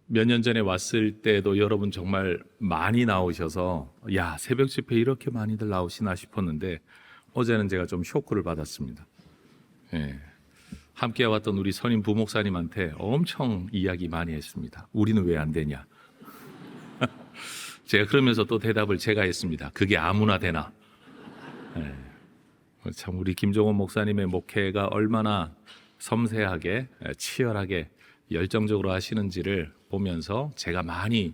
몇 년 전에 왔을 때도 여러분 정말 많이 나오셔서 야, 새벽 집회 이렇게 많이들 나오시나 싶었는데 어제는 제가 좀 쇼크를 받았습니다. 예. 함께 왔던 우리 선임 부목사님한테 엄청 이야기 많이 했습니다. 우리는 왜 안 되냐? 제가 그러면서 또 대답을 제가 했습니다. 그게 아무나 되나? 예. 참 우리 김종원 목사님의 목회가 얼마나 섬세하게 치열하게 열정적으로 하시는지를 보면서 제가 많이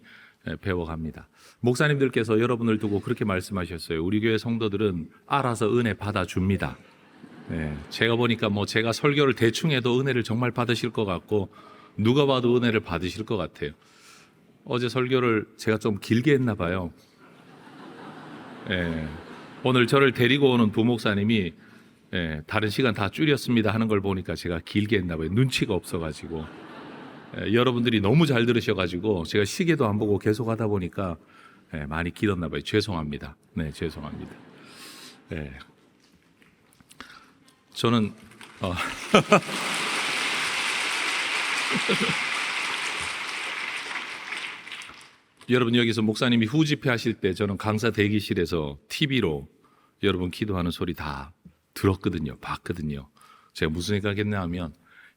배워갑니다. 목사님들께서 여러분을 두고 그렇게 말씀하셨어요. 우리 교회 성도들은 알아서 은혜 받아줍니다. 네, 제가 보니까 제가 설교를 대충 해도 은혜를 정말 받으실 것 같고 누가 봐도 은혜를 받으실 것 같아요. 어제 설교를 제가 좀 길게 했나 봐요. 네, 오늘 저를 데리고 오는 부목사님이 다른 시간 다 줄였습니다 하는 걸 보니까 제가 길게 했나 봐요. 눈치가 없어가지고 여러분들이 너무 잘 들으셔가지고 제가 시계도 안 보고 계속 하다 보니까 많이 길었나 봐요. 죄송합니다. 네, 죄송합니다. 네. 저는 여러분 여기서 목사님이 후집회 하실 때 저는 강사 대기실에서 TV로 여러분 기도하는 소리 다 들었거든요. 봤거든요. 제가 무슨 생각했냐 하면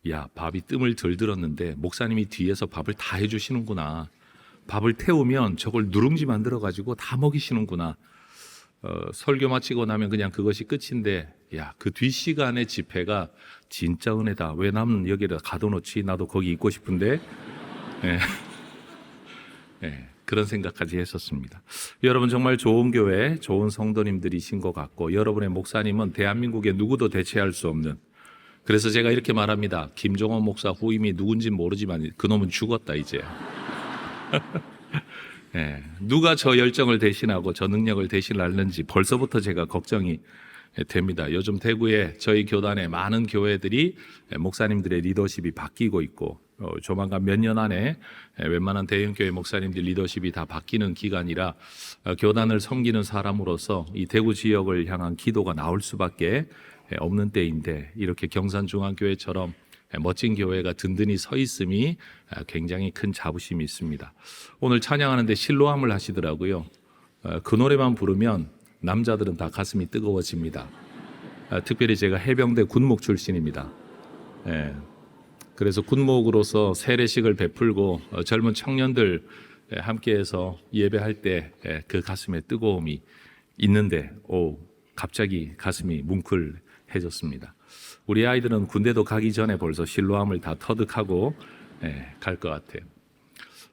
야, 밥이 뜸을 덜 들었는데 목사님이 뒤에서 밥을 다 해주시는구나. 밥을 태우면 저걸 누룽지 만들어가지고 다 먹이시는구나. 설교 마치고 나면 그냥 그것이 끝인데 야, 그 뒷시간의 집회가 진짜 은혜다. 왜 남은 여기다 가둬놓지? 나도 거기 있고 싶은데. 네. 네, 그런 생각까지 했었습니다. 여러분 정말 좋은 교회, 좋은 성도님들이신 것 같고 여러분의 목사님은 대한민국에 누구도 대체할 수 없는, 그래서 제가 이렇게 말합니다. 김종원 목사 후임이 누군지 모르지만 그놈은 죽었다 이제. 네, 누가 저 열정을 대신하고 저 능력을 대신하는지 벌써부터 제가 걱정이 됩니다. 요즘 대구에 저희 교단의 많은 교회들이 목사님들의 리더십이 바뀌고 있고 조만간 몇 년 안에 웬만한 대형교회 목사님들 리더십이 다 바뀌는 기간이라 교단을 섬기는 사람으로서 이 대구 지역을 향한 기도가 나올 수밖에 없는 때인데 이렇게 경산중앙교회처럼 멋진 교회가 든든히 서 있음이 굉장히 큰 자부심이 있습니다. 오늘 찬양하는데 실로암을 하시더라고요. 그 노래만 부르면 남자들은 다 가슴이 뜨거워집니다. 특별히 제가 해병대 군목 출신입니다. 그래서 군목으로서 세례식을 베풀고 젊은 청년들 함께해서 예배할 때 그 가슴에 뜨거움이 있는데 갑자기 가슴이 뭉클해졌습니다. 우리 아이들은 군대도 가기 전에 벌써 실로암을 다 터득하고 갈 것 같아요.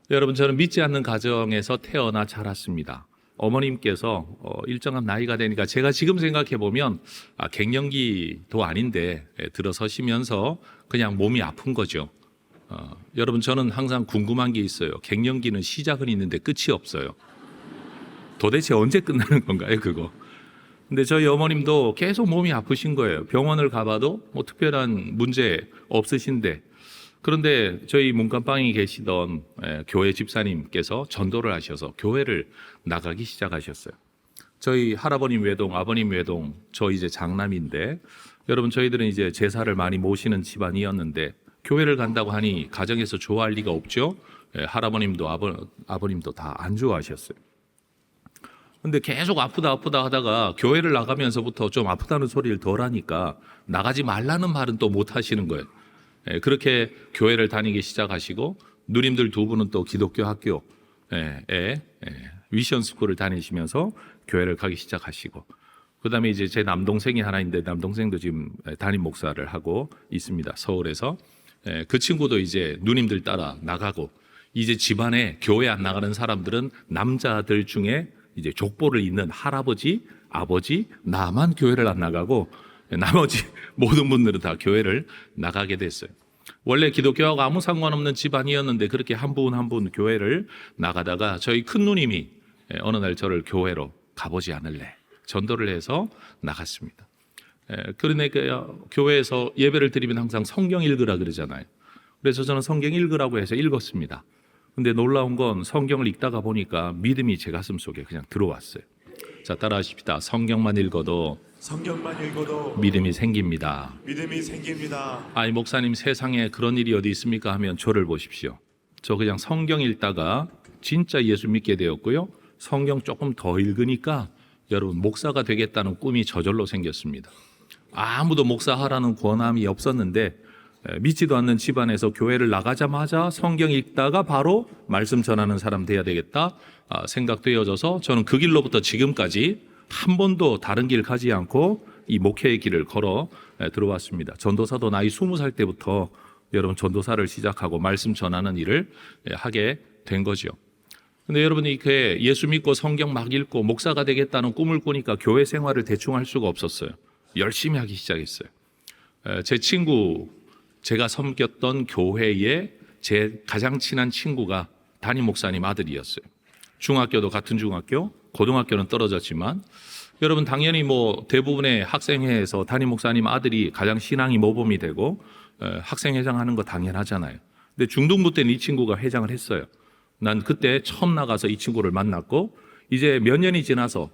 여러분 저는 믿지 않는 가정에서 태어나 자랐습니다. 어머님께서 일정한 나이가 되니까 제가 지금 생각해 보면 갱년기도 아닌데 들어서시면서 그냥 몸이 아픈 거죠. 여러분 저는 항상 궁금한 게 있어요. 갱년기는 시작은 있는데 끝이 없어요. 도대체 언제 끝나는 건가요, 그거? 근데 저희 어머님도 계속 몸이 아프신 거예요. 병원을 가봐도 특별한 문제 없으신데, 그런데 저희 문간방에 계시던 교회 집사님께서 전도를 하셔서 교회를 나가기 시작하셨어요. 저희 할아버님 외동, 아버님 외동, 저 이제 장남인데 여러분 저희들은 이제 제사를 많이 모시는 집안이었는데 교회를 간다고 하니 가정에서 좋아할 리가 없죠. 할아버님도 아버님도 다 안 좋아하셨어요. 근데 계속 아프다 하다가 교회를 나가면서부터 좀 아프다는 소리를 덜 하니까 나가지 말라는 말은 또 못 하시는 거예요. 그렇게 교회를 다니기 시작하시고 누님들 두 분은 또 기독교 학교에 위션 스쿨을 다니시면서 교회를 가기 시작하시고, 그다음에 이제 제 남동생이 하나 있는데 남동생도 지금 담임 목사를 하고 있습니다. 서울에서. 그 친구도 이제 누님들 따라 나가고, 이제 집안에 교회 안 나가는 사람들은 남자들 중에 이제 족보를 잇는 할아버지, 아버지, 나만 교회를 안 나가고 나머지 모든 분들은 다 교회를 나가게 됐어요. 원래 기독교하고 아무 상관없는 집안이었는데 그렇게 한 분 한 분 교회를 나가다가 저희 큰 누님이 어느 날 저를 교회로 가보지 않을래 전도를 해서 나갔습니다. 그러니까 교회에서 예배를 드리면 항상 성경 읽으라 그러잖아요. 그래서 저는 성경 읽으라고 해서 읽었습니다. 근데 놀라운 건 성경을 읽다가 보니까 믿음이 제 가슴 속에 그냥 들어왔어요. 자, 따라하십시다. 성경만 읽어도 믿음이 생깁니다. 믿음이 생깁니다. 아니 목사님 세상에 그런 일이 어디 있습니까 하면 저를 보십시오. 저 그냥 성경 읽다가 진짜 예수 믿게 되었고요. 성경 조금 더 읽으니까 여러분 목사가 되겠다는 꿈이 저절로 생겼습니다. 아무도 목사하라는 권함이 없었는데 믿지도 않는 집안에서 교회를 나가자마자 성경 읽다가 바로 말씀 전하는 사람 돼야 되겠다 생각되어져서 저는 그 길로부터 지금까지 한 번도 다른 길 가지 않고 이 목회의 길을 걸어 들어왔습니다. 전도사도 나이 20살 때부터 여러분 전도사를 시작하고 말씀 전하는 일을 하게 된 거죠. 근데 여러분이 이렇게 예수 믿고 성경 막 읽고 목사가 되겠다는 꿈을 꾸니까 교회 생활을 대충 할 수가 없었어요. 열심히 하기 시작했어요. 제 친구, 제가 섬겼던 교회에 제 가장 친한 친구가 담임 목사님 아들이었어요. 중학교도 같은 중학교, 고등학교는 떨어졌지만 여러분 당연히 뭐 대부분의 학생회에서 담임 목사님 아들이 가장 신앙이 모범이 되고 학생회장 하는 거 당연하잖아요. 근데 중등부 때는 이 친구가 회장을 했어요. 난 그때 처음 나가서 이 친구를 만났고 이제 몇 년이 지나서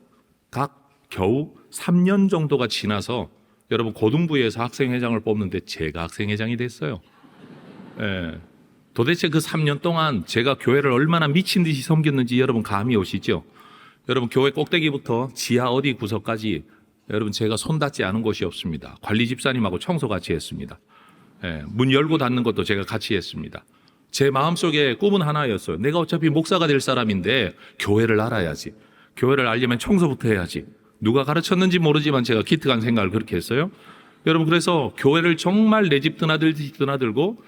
각 겨우 3년 정도가 지나서 여러분 고등부에서 학생회장을 뽑는데 제가 학생회장이 됐어요. 도대체 그 3년 동안 제가 교회를 얼마나 미친 듯이 섬겼는지 여러분 감이 오시죠? 여러분 교회 꼭대기부터 지하 어디 구석까지 여러분 제가 손 닿지 않은 곳이 없습니다. 관리 집사님하고 청소 같이 했습니다. 문 열고 닫는 것도 제가 같이 했습니다. 제 마음속에 꿈은 하나였어요. 내가 어차피 목사가 될 사람인데 교회를 알아야지. 교회를 알려면 청소부터 해야지. 누가 가르쳤는지 모르지만 제가 기특한 생각을 그렇게 했어요. 여러분 그래서 교회를 정말 내 집 드나들듯이 드나들고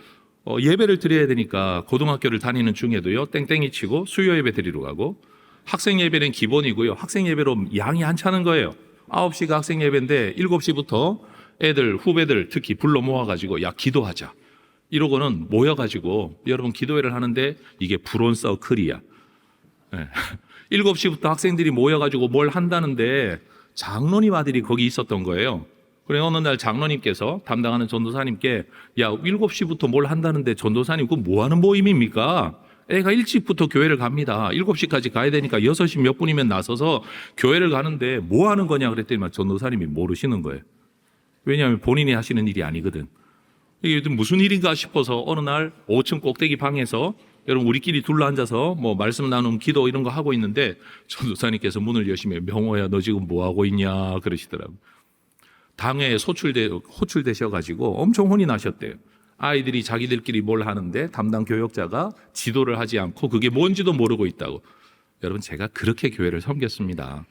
예배를 드려야 되니까 고등학교를 다니는 중에도요. 땡땡이 치고 수요 예배 드리러 가고 학생 예배는 기본이고요. 학생 예배로 양이 안 차는 거예요. 9시가 학생 예배인데 7시부터 애들 후배들 특히 불러 모아가지고 야 기도하자. 이러고는 모여가지고 여러분 기도회를 하는데 이게 불온 서클이야. 7시부터 학생들이 모여가지고 뭘 한다는데 장로님 아들이 거기 있었던 거예요. 그래 어느 날 장로님께서 담당하는 전도사님께 야 7시부터 뭘 한다는데 전도사님 그거 뭐 하는 모임입니까? 애가 일찍부터 교회를 갑니다. 7시까지 가야 되니까 6시 몇 분이면 나서서 교회를 가는데 뭐 하는 거냐 그랬더니 전도사님이 모르시는 거예요. 왜냐하면 본인이 하시는 일이 아니거든. 이게 무슨 일인가 싶어서 어느 날 5층 꼭대기 방에서 여러분 우리끼리 둘러앉아서 뭐 말씀 나눔 기도 이런 거 하고 있는데 전도사님께서 문을 여시며 명호야 너 지금 뭐 하고 있냐 그러시더라고요. 당에 호출되셔가지고 엄청 혼이 나셨대요. 아이들이 자기들끼리 뭘 하는데 담당 교역자가 지도를 하지 않고 그게 뭔지도 모르고 있다고. 여러분 제가 그렇게 교회를 섬겼습니다.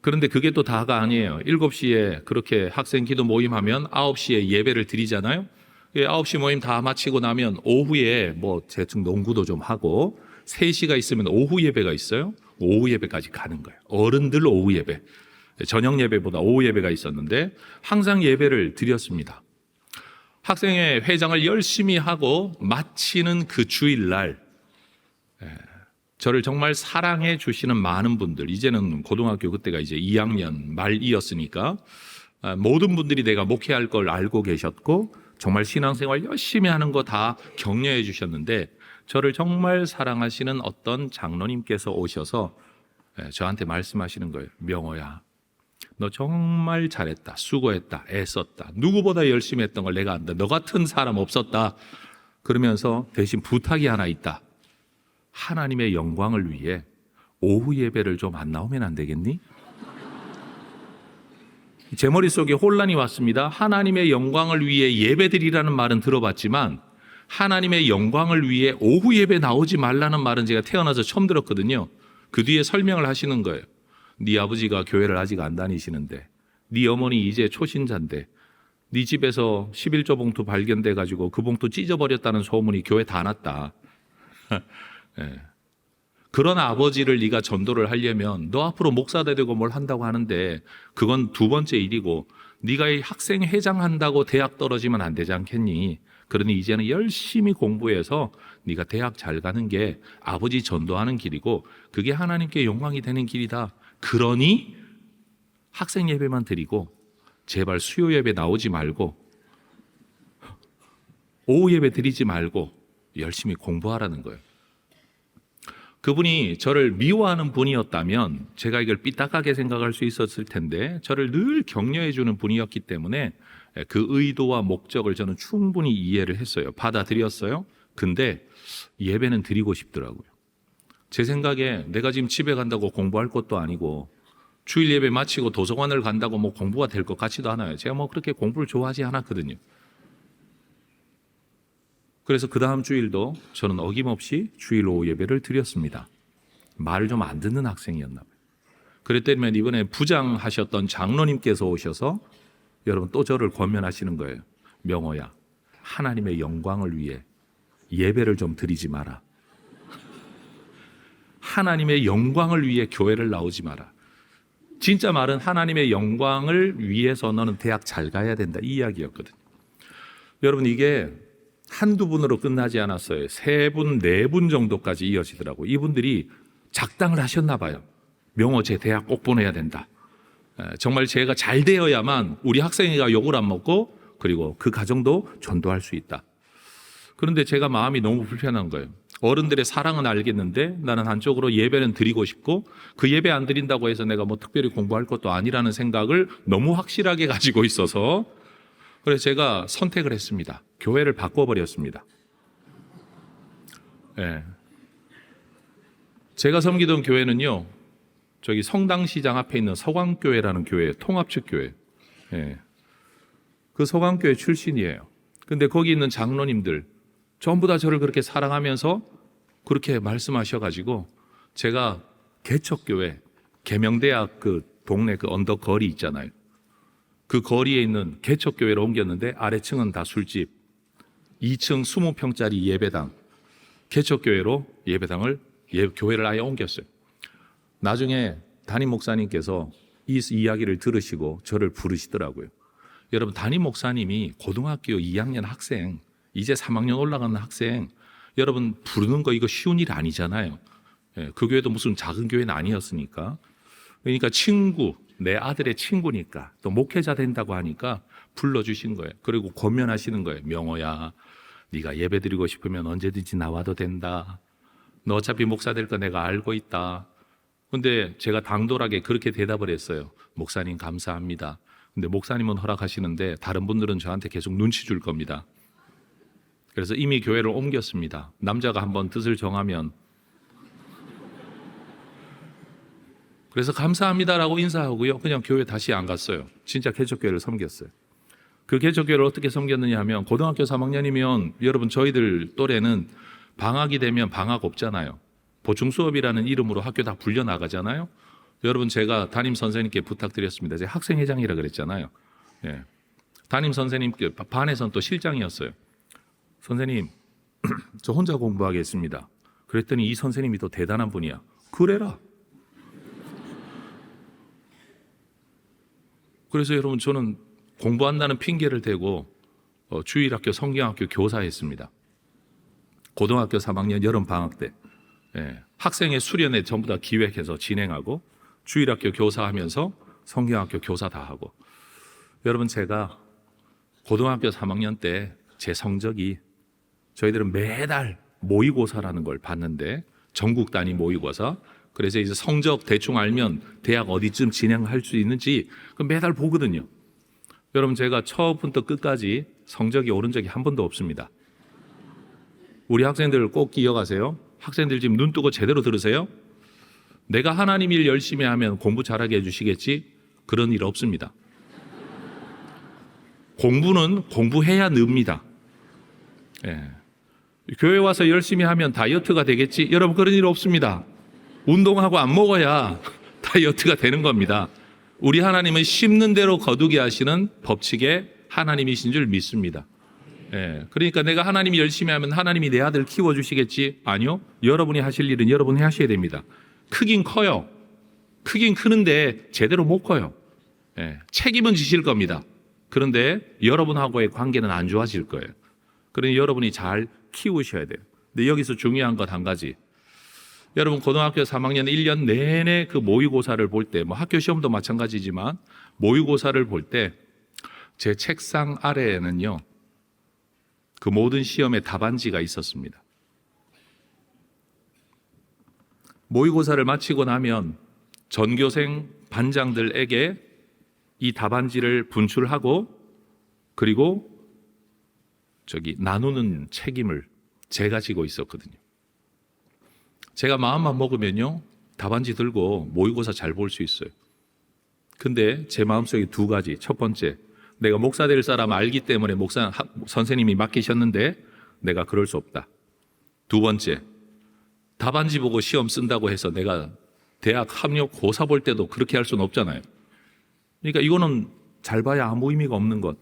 그런데 그게 또 다가 아니에요. 7시에 그렇게 학생 기도 모임하면 9시에 예배를 드리잖아요. 9시 모임 다 마치고 나면 오후에 뭐 대충 농구도 좀 하고 3시가 있으면 오후 예배가 있어요. 오후 예배까지 가는 거예요. 어른들 오후 예배. 저녁 예배보다 오후 예배가 있었는데 항상 예배를 드렸습니다. 학생회 회장을 열심히 하고 마치는 그 주일날 저를 정말 사랑해 주시는 많은 분들, 이제는 고등학교 그때가 이제 2학년 말이었으니까 모든 분들이 내가 목회할 걸 알고 계셨고 정말 신앙생활 열심히 하는 거 다 격려해 주셨는데 저를 정말 사랑하시는 어떤 장로님께서 오셔서 저한테 말씀하시는 거예요. 명호야, 너 정말 잘했다. 수고했다. 애썼다. 누구보다 열심히 했던 걸 내가 안다. 너 같은 사람 없었다. 그러면서 대신 부탁이 하나 있다. 하나님의 영광을 위해 오후 예배를 좀 안 나오면 안 되겠니? 제 머릿속에 혼란이 왔습니다. 하나님의 영광을 위해 예배드리라는 말은 들어봤지만 하나님의 영광을 위해 오후 예배 나오지 말라는 말은 제가 태어나서 처음 들었거든요. 그 뒤에 설명을 하시는 거예요. 네 아버지가 교회를 아직 안 다니시는데 네 어머니 이제 초신자인데 네 집에서 11조 봉투 발견돼 가지고 그 봉투 찢어버렸다는 소문이 교회 다 났다. 그런 아버지를 네가 전도를 하려면 너 앞으로 목사가 되고 뭘 한다고 하는데 그건 두 번째 일이고 네가 이 학생 회장 한다고 대학 떨어지면 안 되지 않겠니? 그러니 이제는 열심히 공부해서 네가 대학 잘 가는 게 아버지 전도하는 길이고 그게 하나님께 영광이 되는 길이다. 그러니 학생 예배만 드리고 제발 수요 예배 나오지 말고 오후 예배 드리지 말고 열심히 공부하라는 거예요. 그분이 저를 미워하는 분이었다면 제가 이걸 삐딱하게 생각할 수 있었을 텐데 저를 늘 격려해 주는 분이었기 때문에 그 의도와 목적을 저는 충분히 이해를 했어요. 받아들였어요. 근데 예배는 드리고 싶더라고요. 제 생각에 내가 지금 집에 간다고 공부할 것도 아니고 주일 예배 마치고 도서관을 간다고 뭐 공부가 될 것 같지도 않아요. 제가 뭐 그렇게 공부를 좋아하지 않았거든요. 그래서 그 다음 주일도 저는 어김없이 주일 오후 예배를 드렸습니다. 말을 좀 안 듣는 학생이었나 봐요. 그랬더니 이번에 부장하셨던 장로님께서 오셔서 여러분 또 저를 권면하시는 거예요. 명호야, 하나님의 영광을 위해 예배를 좀 드리지 마라. 하나님의 영광을 위해 교회를 나오지 마라. 진짜 말은 하나님의 영광을 위해서 너는 대학 잘 가야 된다, 이 이야기였거든요. 여러분, 이게 한두 분으로 끝나지 않았어요. 3분, 4분 정도까지 이어지더라고요. 이분들이 작당을 하셨나 봐요. 명호, 제 대학 꼭 보내야 된다. 정말 제가 잘 되어야만 우리 학생이가 욕을 안 먹고 그리고 그 가정도 전도할 수 있다. 그런데 제가 마음이 너무 불편한 거예요. 어른들의 사랑은 알겠는데 나는 한쪽으로 예배는 드리고 싶고 그 예배 안 드린다고 해서 내가 뭐 특별히 공부할 것도 아니라는 생각을 너무 확실하게 가지고 있어서 그래서 제가 선택을 했습니다. 교회를 바꿔버렸습니다. 예. 제가 섬기던 교회는요, 저기 성당시장 앞에 있는 서광교회라는 교회, 통합측 교회. 예. 그 서광교회 출신이에요. 근데 거기 있는 장로님들 전부 다 저를 그렇게 사랑하면서 그렇게 말씀하셔가지고 제가 개척교회, 계명대학 그 동네 그 언덕 거리 있잖아요. 그 거리에 있는 개척교회로 옮겼는데 아래층은 다 술집, 2층 20평짜리 예배당, 개척교회로 교회를 아예 옮겼어요. 나중에 담임 목사님께서 이 이야기를 들으시고 저를 부르시더라고요. 여러분, 담임 목사님이 고등학교 2학년 학생, 이제 3학년 올라가는 학생, 여러분 부르는 거 이거 쉬운 일 아니잖아요. 그 교회도 무슨 작은 교회는 아니었으니까. 그러니까 친구, 내 아들의 친구니까 또 목회자 된다고 하니까 불러주신 거예요. 그리고 권면하시는 거예요. 명호야, 네가 예배드리고 싶으면 언제든지 나와도 된다. 너 어차피 목사 될 거 내가 알고 있다. 근데 제가 당돌하게 그렇게 대답을 했어요. 목사님 감사합니다. 근데 목사님은 허락하시는데 다른 분들은 저한테 계속 눈치 줄 겁니다. 그래서 이미 교회를 옮겼습니다. 남자가 한번 뜻을 정하면. 그래서 감사합니다라고 인사하고요. 그냥 교회 다시 안 갔어요. 진짜 개척교회를 섬겼어요. 그 개척교회를 어떻게 섬겼느냐 하면 고등학교 3학년이면 여러분 저희들 또래는 방학이 되면 방학 없잖아요. 보충 수업이라는 이름으로 학교 다 불려 나가잖아요. 여러분 제가 담임 선생님께 부탁드렸습니다. 제가 학생회장이라 그랬잖아요. 예. 담임 선생님께 반에선 또 실장이었어요. 선생님, 저 혼자 공부하겠습니다. 그랬더니 이 선생님이 또 대단한 분이야. 그래라. 그래서 여러분 저는 공부한다는 핑계를 대고 주일학교 성경학교 교사했습니다. 고등학교 3학년 여름방학 때 학생의 수련회 전부 다 기획해서 진행하고 주일학교 교사하면서 성경학교 교사 다 하고. 여러분 제가 고등학교 3학년 때 제 성적이 저희들은 매달 모의고사라는 걸 봤는데 전국 단위 모의고사. 그래서 이제 성적 대충 알면 대학 어디쯤 진행할 수 있는지 매달 보거든요. 여러분 제가 처음부터 끝까지 성적이 오른 적이 한 번도 없습니다. 우리 학생들 꼭 기억하세요. 학생들 지금 눈 뜨고 제대로 들으세요. 내가 하나님 일 열심히 하면 공부 잘하게 해주시겠지? 그런 일 없습니다. 공부는 공부해야 늡니다. 예. 교회 와서 열심히 하면 다이어트가 되겠지? 여러분 그런 일 없습니다. 운동하고 안 먹어야 다이어트가 되는 겁니다. 우리 하나님은 심는 대로 거두게 하시는 법칙의 하나님이신 줄 믿습니다. 예. 그러니까 내가 하나님이 열심히 하면 하나님이 내 아들 키워주시겠지? 아니요. 여러분이 하실 일은 여러분이 하셔야 됩니다. 크긴 커요. 크긴 크는데 제대로 못 커요. 예. 책임은 지실 겁니다. 그런데 여러분하고의 관계는 안 좋아질 거예요. 그러니 여러분이 잘 키우셔야 돼요. 근데 여기서 중요한 것 한 가지. 여러분 고등학교 3학년 1년 내내 그 모의고사를 볼 때, 뭐 학교 시험도 마찬가지지만 모의고사를 볼 때 제 책상 아래에는요 그 모든 시험의 답안지가 있었습니다. 모의고사를 마치고 나면 전교생 반장들에게 이 답안지를 분출하고 그리고 나누는 책임을 제가 지고 있었거든요. 제가 마음만 먹으면요, 답안지 들고 모의고사 잘 볼 수 있어요. 근데 제 마음속에 두 가지. 첫 번째, 내가 목사 될 사람 알기 때문에 선생님이 맡기셨는데 내가 그럴 수 없다. 두 번째, 답안지 보고 시험 쓴다고 해서 내가 대학 학력 고사 볼 때도 그렇게 할 수는 없잖아요. 그러니까 이거는 잘 봐야 아무 의미가 없는 것.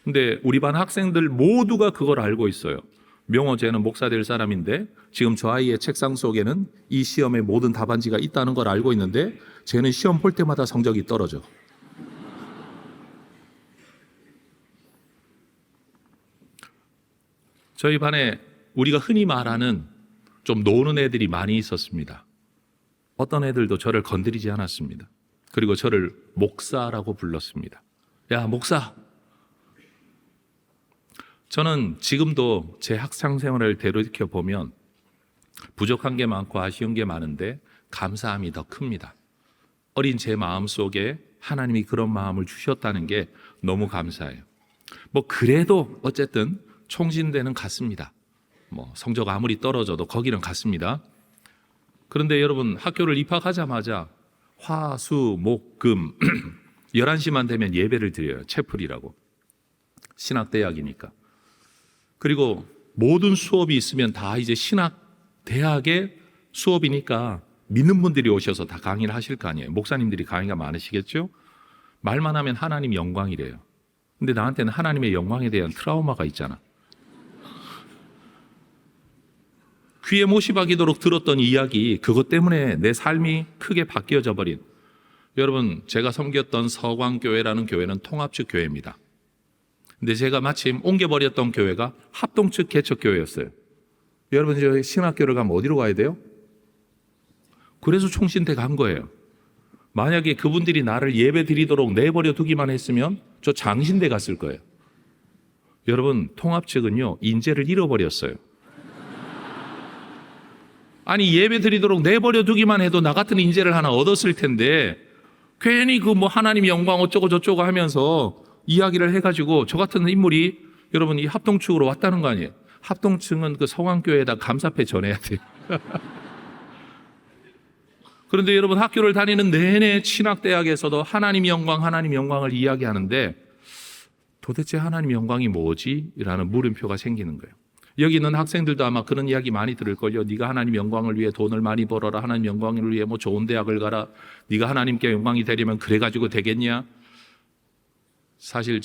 근데 우리 반 학생들 모두가 그걸 알고 있어요. 명호, 쟤는 목사 될 사람인데 지금 저 아이의 책상 속에는 이 시험의 모든 답안지가 있다는 걸 알고 있는데 쟤는 시험 볼 때마다 성적이 떨어져. 저희 반에 우리가 흔히 말하는 좀 노는 애들이 많이 있었습니다. 어떤 애들도 저를 건드리지 않았습니다. 그리고 저를 목사라고 불렀습니다. 야, 목사! 저는 지금도 제 학창 생활을 되돌이켜 보면 부족한 게 많고 아쉬운 게 많은데 감사함이 더 큽니다. 어린 제 마음 속에 하나님이 그런 마음을 주셨다는 게 너무 감사해요. 그래도 어쨌든 총신대는 같습니다. 성적 아무리 떨어져도 거기는 같습니다. 그런데 여러분, 학교를 입학하자마자 화, 수, 목, 금 11시만 되면 예배를 드려요. 채플이라고. 신학대학이니까. 그리고 모든 수업이 있으면 다 이제 신학대학의 수업이니까 믿는 분들이 오셔서 다 강의를 하실 거 아니에요. 목사님들이 강의가 많으시겠죠? 말만 하면 하나님 영광이래요. 근데 나한테는 하나님의 영광에 대한 트라우마가 있잖아. 귀에 못이 박이도록 들었던 이야기, 그것 때문에 내 삶이 크게 바뀌어져 버린. 여러분, 제가 섬겼던 서광교회라는 교회는 통합측 교회입니다. 근데 제가 마침 옮겨버렸던 교회가 합동측 개척교회였어요. 여러분, 저 신학교를 가면 어디로 가야 돼요? 그래서 총신대 간 거예요. 만약에 그분들이 나를 예배 드리도록 내버려 두기만 했으면 저 장신대 갔을 거예요. 여러분, 통합측은요, 인재를 잃어버렸어요. 아니, 예배 드리도록 내버려 두기만 해도 나 같은 인재를 하나 얻었을 텐데 괜히 하나님 영광 어쩌고 저쩌고 하면서 이야기를 해가지고 저 같은 인물이 여러분 이 합동측으로 왔다는 거 아니에요. 합동측은 그 성황교회에다 감사패 전해야 돼요. 그런데 여러분, 학교를 다니는 내내 신학대학에서도 하나님 영광을 이야기하는데 도대체 하나님 영광이 뭐지? 라는 물음표가 생기는 거예요. 여기 있는 학생들도 아마 그런 이야기 많이 들을걸요. 네가 하나님 영광을 위해 돈을 많이 벌어라. 하나님 영광을 위해 좋은 대학을 가라. 네가 하나님께 영광이 되려면 그래가지고 되겠냐? 사실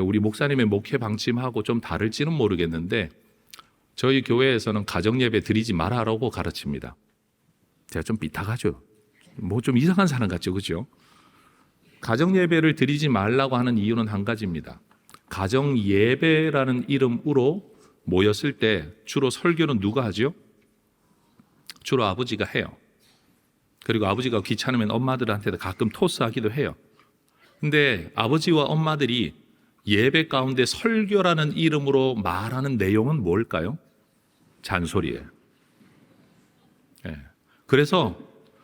우리 목사님의 목회 방침하고 좀 다를지는 모르겠는데 저희 교회에서는 가정예배 드리지 말아라고 가르칩니다. 제가 좀 삐딱하죠. 좀 이상한 사람 같죠, 그죠? 가정예배를 드리지 말라고 하는 이유는 한 가지입니다. 가정예배라는 이름으로 모였을 때 주로 설교는 누가 하죠? 주로 아버지가 해요. 그리고 아버지가 귀찮으면 엄마들한테도 가끔 토스하기도 해요. 근데 아버지와 엄마들이 예배 가운데 설교라는 이름으로 말하는 내용은 뭘까요? 잔소리예요. 네. 그래서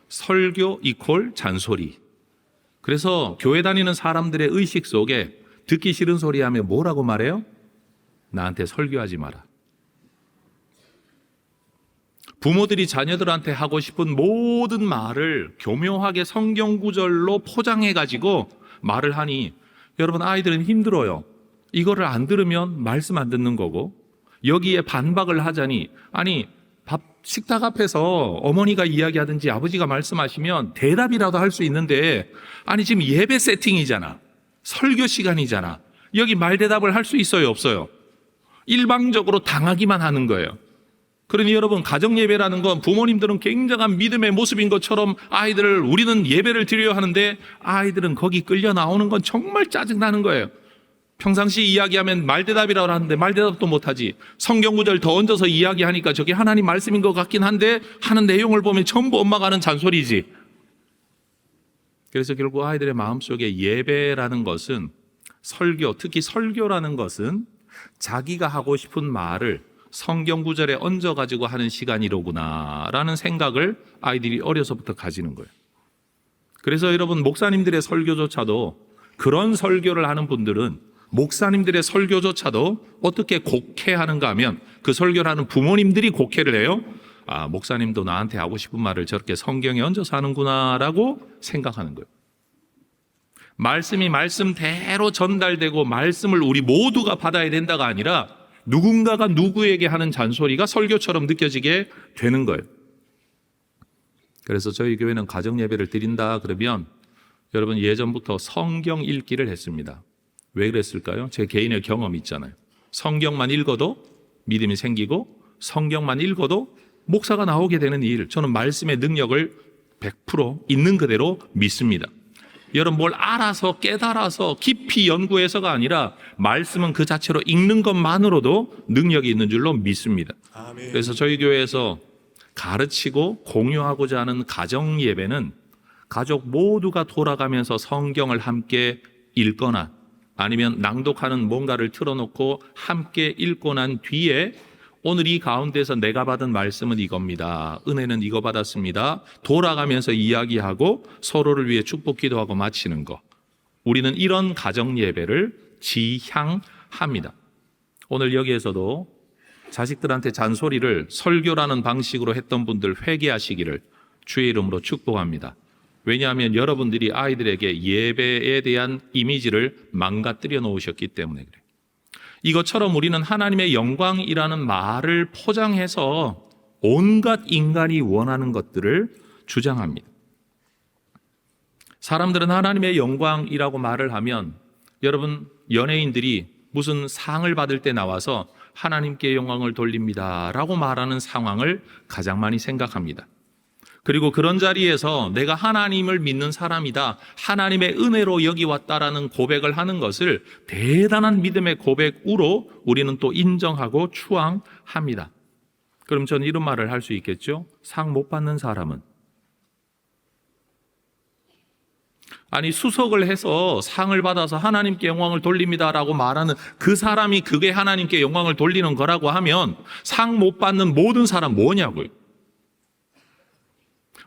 설교 이퀄 잔소리. 그래서 교회 다니는 사람들의 의식 속에 듣기 싫은 소리 하면 뭐라고 말해요? 나한테 설교하지 마라. 부모들이 자녀들한테 하고 싶은 모든 말을 교묘하게 성경 구절로 포장해가지고 말을 하니 여러분, 아이들은 힘들어요. 이거를 안 들으면 말씀 안 듣는 거고, 여기에 반박을 하자니, 아니 식탁 앞에서 어머니가 이야기하든지 아버지가 말씀하시면 대답이라도 할 수 있는데, 아니 지금 예배 세팅이잖아. 설교 시간이잖아. 여기 말대답을 할 수 있어요, 없어요? 일방적으로 당하기만 하는 거예요. 그러니 여러분, 가정예배라는 건 부모님들은 굉장한 믿음의 모습인 것처럼 우리는 예배를 드려야 하는데 아이들은 거기 끌려 나오는 건 정말 짜증나는 거예요. 평상시 이야기하면 말대답이라고 하는데 말대답도 못하지. 성경 구절 더 얹어서 이야기하니까 저게 하나님 말씀인 것 같긴 한데 하는 내용을 보면 전부 엄마가 하는 잔소리지. 그래서 결국 아이들의 마음속에 예배라는 것은 특히 설교라는 것은 자기가 하고 싶은 말을 성경 구절에 얹어가지고 하는 시간이로구나 라는 생각을 아이들이 어려서부터 가지는 거예요. 그래서 여러분, 목사님들의 설교조차도 그런 설교를 하는 분들은 목사님들의 설교조차도 어떻게 곡해하는가 하면 그 설교를 하는 부모님들이 곡해를 해요. 아, 목사님도 나한테 하고 싶은 말을 저렇게 성경에 얹어서 하는구나라고 생각하는 거예요. 말씀이 말씀대로 전달되고 말씀을 우리 모두가 받아야 된다가 아니라 누군가가 누구에게 하는 잔소리가 설교처럼 느껴지게 되는 거예요. 그래서 저희 교회는 가정 예배를 드린다 그러면 여러분 예전부터 성경 읽기를 했습니다. 왜 그랬을까요? 제 개인의 경험이 있잖아요. 성경만 읽어도 믿음이 생기고 성경만 읽어도 목사가 나오게 되는 일, 저는 말씀의 능력을 100% 있는 그대로 믿습니다. 여러분 뭘 알아서 깨달아서 깊이 연구해서가 아니라 말씀은 그 자체로 읽는 것만으로도 능력이 있는 줄로 믿습니다. 아멘. 그래서 저희 교회에서 가르치고 공유하고자 하는 가정 예배는 가족 모두가 돌아가면서 성경을 함께 읽거나 아니면 낭독하는 뭔가를 틀어놓고 함께 읽고 난 뒤에 오늘 이 가운데서 내가 받은 말씀은 이겁니다. 은혜는 이거 받았습니다. 돌아가면서 이야기하고 서로를 위해 축복 기도하고 마치는 것. 우리는 이런 가정 예배를 지향합니다. 오늘 여기에서도 자식들한테 잔소리를 설교라는 방식으로 했던 분들 회개하시기를 주의 이름으로 축복합니다. 왜냐하면 여러분들이 아이들에게 예배에 대한 이미지를 망가뜨려 놓으셨기 때문에 그래요. 이것처럼 우리는 하나님의 영광이라는 말을 포장해서 온갖 인간이 원하는 것들을 주장합니다. 사람들은 하나님의 영광이라고 말을 하면 여러분 연예인들이 무슨 상을 받을 때 나와서 하나님께 영광을 돌립니다 라고 말하는 상황을 가장 많이 생각합니다. 그리고 그런 자리에서 내가 하나님을 믿는 사람이다, 하나님의 은혜로 여기 왔다라는 고백을 하는 것을 대단한 믿음의 고백으로 우리는 또 인정하고 추앙합니다. 그럼 저는 이런 말을 할 수 있겠죠? 상 못 받는 사람은, 아니 수석을 해서 상을 받아서 하나님께 영광을 돌립니다라고 말하는 그 사람이 그게 하나님께 영광을 돌리는 거라고 하면 상 못 받는 모든 사람 뭐냐고요?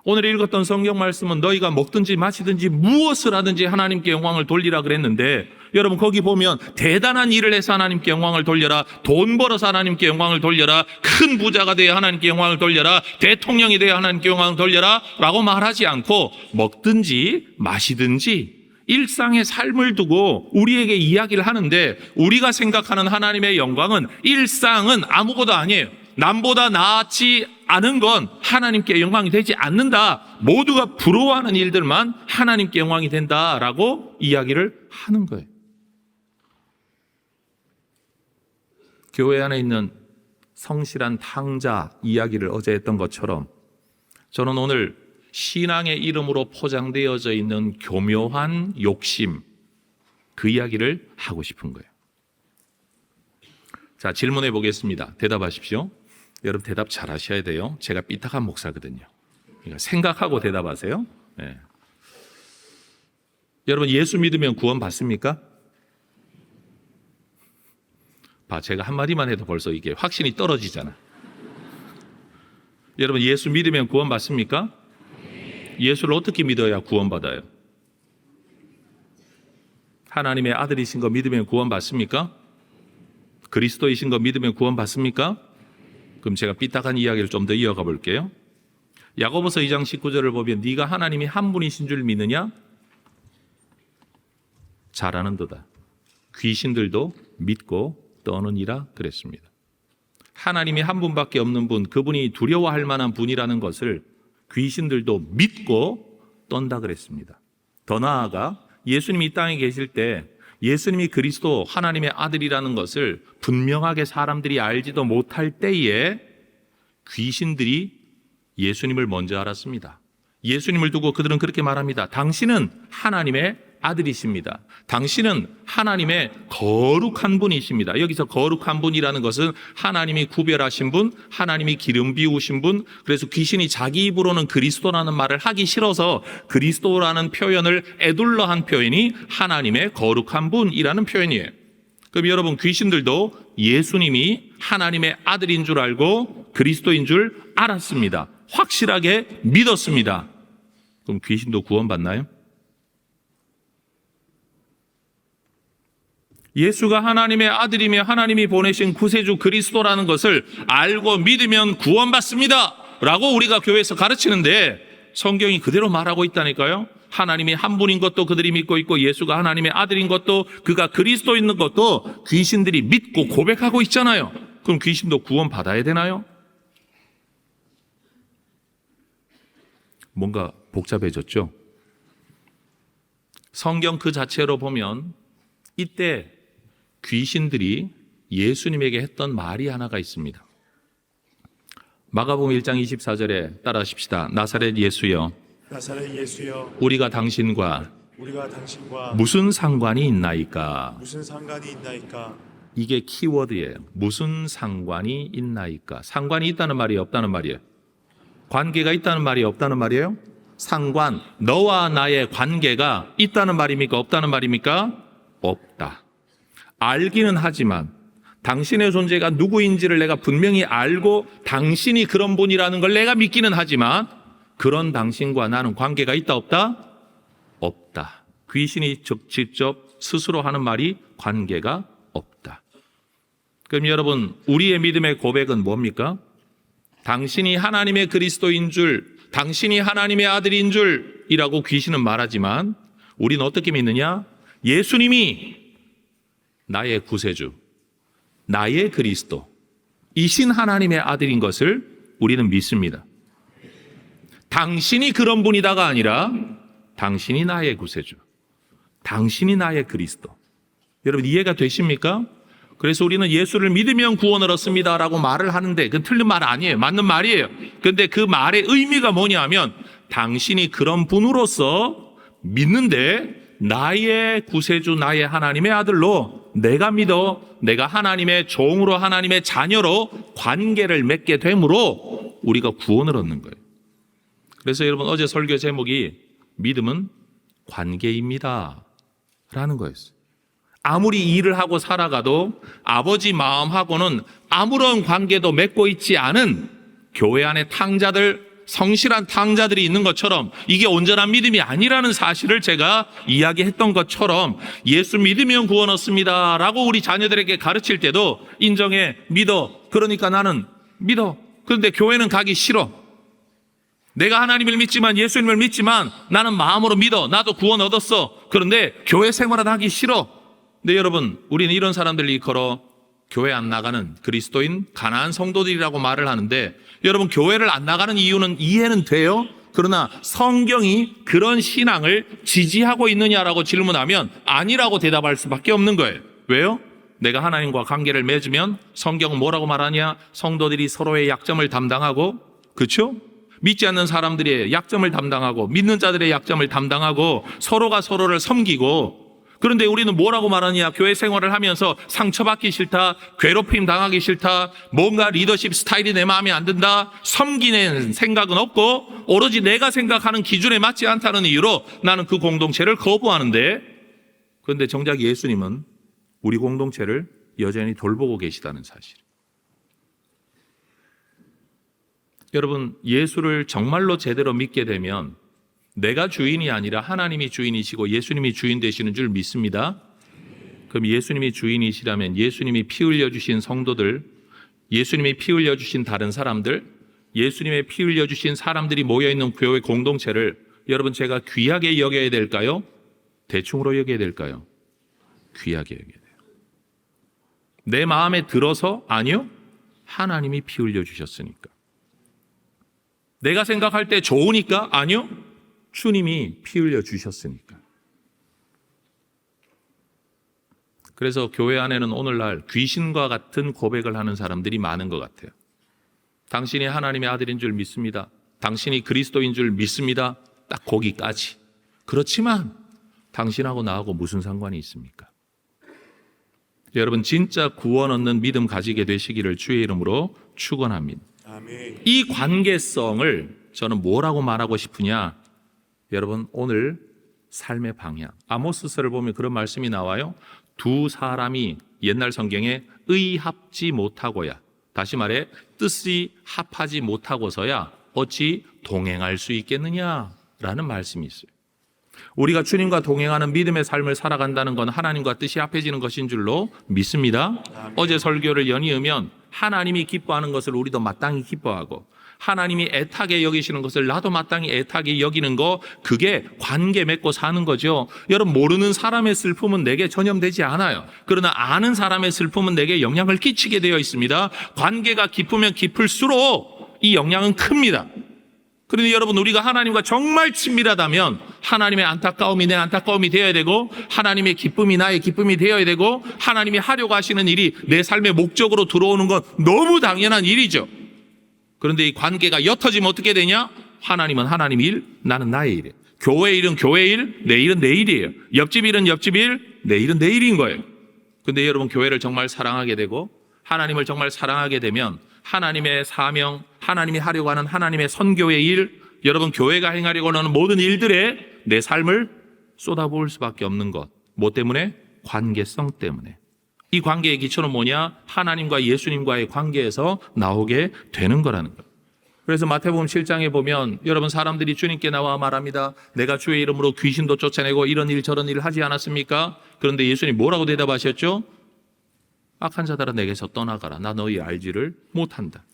오늘 읽었던 성경 말씀은 너희가 먹든지 마시든지 무엇을 하든지 하나님께 영광을 돌리라 그랬는데 여러분 거기 보면 대단한 일을 해서 하나님께 영광을 돌려라, 돈 벌어서 하나님께 영광을 돌려라, 큰 부자가 되어 하나님께 영광을 돌려라, 대통령이 되어 하나님께 영광을 돌려라 라고 말하지 않고 먹든지 마시든지 일상의 삶을 두고 우리에게 이야기를 하는데 우리가 생각하는 하나님의 영광은 일상은 아무것도 아니에요. 남보다 낫지 않은 건 하나님께 영광이 되지 않는다. 모두가 부러워하는 일들만 하나님께 영광이 된다라고 이야기를 하는 거예요. 교회 안에 있는 성실한 탕자 이야기를 어제 했던 것처럼 저는 오늘 신앙의 이름으로 포장되어져 있는 교묘한 욕심, 그 이야기를 하고 싶은 거예요. 자, 질문해 보겠습니다. 대답하십시오. 여러분 대답 잘 하셔야 돼요. 제가 삐딱한 목사거든요. 그러니까 생각하고 대답하세요. 네. 여러분 예수 믿으면 구원 받습니까? 봐, 제가 한마디만 해도 벌써 이게 확신이 떨어지잖아. 여러분 예수 믿으면 구원 받습니까? 예수를 어떻게 믿어야 구원 받아요? 하나님의 아들이신 거 믿으면 구원 받습니까? 그리스도이신 거 믿으면 구원 받습니까? 그럼 제가 삐딱한 이야기를 좀 더 이어가 볼게요. 야고보서 2장 19절을 보면 네가 하나님이 한 분이신 줄 믿느냐? 잘 아는도다. 귀신들도 믿고 떠느니라 그랬습니다. 하나님이 한 분밖에 없는 분, 그분이 두려워할 만한 분이라는 것을 귀신들도 믿고 떤다 그랬습니다. 더 나아가 예수님이 이 땅에 계실 때 예수님이 그리스도 하나님의 아들이라는 것을 분명하게 사람들이 알지도 못할 때에 귀신들이 예수님을 먼저 알았습니다. 예수님을 두고 그들은 그렇게 말합니다. 당신은 하나님의 아들이십니다. 당신은 하나님의 거룩한 분이십니다. 여기서 거룩한 분이라는 것은 하나님이 구별하신 분, 하나님이 기름 비우신 분. 그래서 귀신이 자기 입으로는 그리스도라는 말을 하기 싫어서 그리스도라는 표현을 에둘러 한 표현이 하나님의 거룩한 분이라는 표현이에요. 그럼 여러분 귀신들도 예수님이 하나님의 아들인 줄 알고 그리스도인 줄 알았습니다. 확실하게 믿었습니다. 그럼 귀신도 구원받나요? 예수가 하나님의 아들이며 하나님이 보내신 구세주 그리스도라는 것을 알고 믿으면 구원받습니다 라고 우리가 교회에서 가르치는데 성경이 그대로 말하고 있다니까요. 하나님이 한 분인 것도 그들이 믿고 있고 예수가 하나님의 아들인 것도 그가 그리스도 있는 것도 귀신들이 믿고 고백하고 있잖아요. 그럼 귀신도 구원받아야 되나요? 뭔가 복잡해졌죠? 성경 그 자체로 보면 이때 귀신들이 예수님에게 했던 말이 하나가 있습니다. 마가복음 1장 24절에 따라하십시다. 나사렛 예수여, 나사렛 예수여, 우리가 당신과 무슨 상관이 있나이까? 무슨 상관이 있나이까? 이게 키워드예요. 무슨 상관이 있나이까? 상관이 있다는 말이 없다는 말이에요. 관계가 있다는 말이 없다는 말이에요. 상관, 너와 나의 관계가 있다는 말입니까? 없다는 말입니까? 없다. 알기는 하지만 당신의 존재가 누구인지를 내가 분명히 알고 당신이 그런 분이라는 걸 내가 믿기는 하지만 그런 당신과 나는 관계가 있다 없다? 없다. 귀신이 직접 스스로 하는 말이 관계가 없다. 그럼 여러분, 우리의 믿음의 고백은 뭡니까? 당신이 하나님의 그리스도인 줄, 당신이 하나님의 아들인 줄이라고 귀신은 말하지만 우리는 어떻게 믿느냐? 예수님이 나의 구세주, 나의 그리스도, 이신 하나님의 아들인 것을 우리는 믿습니다. 당신이 그런 분이다가 아니라 당신이 나의 구세주, 당신이 나의 그리스도. 여러분 이해가 되십니까? 그래서 우리는 예수를 믿으면 구원을 얻습니다라고 말을 하는데 그건 틀린 말 아니에요. 맞는 말이에요. 그런데 그 말의 의미가 뭐냐면 당신이 그런 분으로서 믿는데 나의 구세주, 나의 하나님의 아들로 내가 믿어 내가 하나님의 종으로 하나님의 자녀로 관계를 맺게 되므로 우리가 구원을 얻는 거예요. 그래서 여러분 어제 설교 제목이 믿음은 관계입니다 라는 거였어요. 아무리 일을 하고 살아가도 아버지 마음하고는 아무런 관계도 맺고 있지 않은 교회 안에 탕자들, 성실한 탕자들이 있는 것처럼 이게 온전한 믿음이 아니라는 사실을 제가 이야기했던 것처럼 예수 믿으면 구원 얻습니다 라고 우리 자녀들에게 가르칠 때도 인정해, 믿어. 그러니까 나는 믿어. 그런데 교회는 가기 싫어. 내가 하나님을 믿지만 예수님을 믿지만 나는 마음으로 믿어. 나도 구원 얻었어. 그런데 교회 생활은 하기 싫어. 근데 여러분, 우리는 이런 사람들이 일컬어 교회 안 나가는 그리스도인 가난한 성도들이라고 말을 하는데 여러분 교회를 안 나가는 이유는 이해는 돼요. 그러나 성경이 그런 신앙을 지지하고 있느냐라고 질문하면 아니라고 대답할 수밖에 없는 거예요. 왜요? 내가 하나님과 관계를 맺으면 성경은 뭐라고 말하냐? 성도들이 서로의 약점을 담당하고, 그렇죠? 믿지 않는 사람들의 약점을 담당하고 믿는 자들의 약점을 담당하고 서로가 서로를 섬기고. 그런데 우리는 뭐라고 말하냐? 교회 생활을 하면서 상처받기 싫다, 괴롭힘 당하기 싫다, 뭔가 리더십 스타일이 내 마음에 안 든다, 섬기는 생각은 없고 오로지 내가 생각하는 기준에 맞지 않다는 이유로 나는 그 공동체를 거부하는데, 그런데 정작 예수님은 우리 공동체를 여전히 돌보고 계시다는 사실. 여러분, 예수를 정말로 제대로 믿게 되면 내가 주인이 아니라 하나님이 주인이시고 예수님이 주인 되시는 줄 믿습니다. 그럼 예수님이 주인이시라면 예수님이 피 흘려주신 성도들, 예수님이 피 흘려주신 다른 사람들, 예수님의 피 흘려주신 사람들이 모여있는 교회 공동체를 여러분 제가 귀하게 여겨야 될까요? 대충으로 여겨야 될까요? 귀하게 여겨야 돼요. 내 마음에 들어서? 아니요. 하나님이 피 흘려주셨으니까. 내가 생각할 때 좋으니까? 아니요. 주님이 피 흘려 주셨으니까. 그래서 교회 안에는 오늘날 귀신과 같은 고백을 하는 사람들이 많은 것 같아요. 당신이 하나님의 아들인 줄 믿습니다. 당신이 그리스도인 줄 믿습니다. 딱 거기까지. 그렇지만 당신하고 나하고 무슨 상관이 있습니까? 여러분 진짜 구원 얻는 믿음 가지게 되시기를 주의 이름으로 축원합니다. 아멘. 이 관계성을 저는 뭐라고 말하고 싶으냐? 여러분 오늘 삶의 방향, 아모스서를 보면 그런 말씀이 나와요. 두 사람이 옛날 성경에 의합지 못하고야, 다시 말해 뜻이 합하지 못하고서야 어찌 동행할 수 있겠느냐라는 말씀이 있어요. 우리가 주님과 동행하는 믿음의 삶을 살아간다는 건 하나님과 뜻이 합해지는 것인 줄로 믿습니다. 어제 설교를 연이으면 하나님이 기뻐하는 것을 우리도 마땅히 기뻐하고 하나님이 애타게 여기시는 것을 나도 마땅히 애타게 여기는 거, 그게 관계 맺고 사는 거죠. 여러분, 모르는 사람의 슬픔은 내게 전염되지 않아요. 그러나 아는 사람의 슬픔은 내게 영향을 끼치게 되어 있습니다. 관계가 깊으면 깊을수록 이 영향은 큽니다. 그런데 여러분, 우리가 하나님과 정말 친밀하다면 하나님의 안타까움이 내 안타까움이 되어야 되고 하나님의 기쁨이 나의 기쁨이 되어야 되고 하나님이 하려고 하시는 일이 내 삶의 목적으로 들어오는 건 너무 당연한 일이죠. 그런데 이 관계가 옅어지면 어떻게 되냐? 하나님은 하나님 일, 나는 나의 일. 교회 일은 교회 일, 내 일은 내 일이에요. 옆집 일은 옆집 일, 내 일은 내 일인 거예요. 그런데 여러분, 교회를 정말 사랑하게 되고 하나님을 정말 사랑하게 되면 하나님의 사명, 하나님이 하려고 하는 하나님의 선교의 일, 여러분 교회가 행하려고 하는 모든 일들에 내 삶을 쏟아부을 수밖에 없는 것. 뭐 때문에? 관계성 때문에. 이 관계의 기초는 뭐냐? 하나님과 예수님과의 관계에서 나오게 되는 거라는 거예요. 그래서 마태복음 7장에 보면 여러분, 사람들이 주님께 나와 말합니다. 내가 주의 이름으로 귀신도 쫓아내고 이런 일 저런 일을 하지 않았습니까? 그런데 예수님 뭐라고 대답하셨죠? 악한 자들아 내게서 떠나가라. 나 너희 알지를 못한다.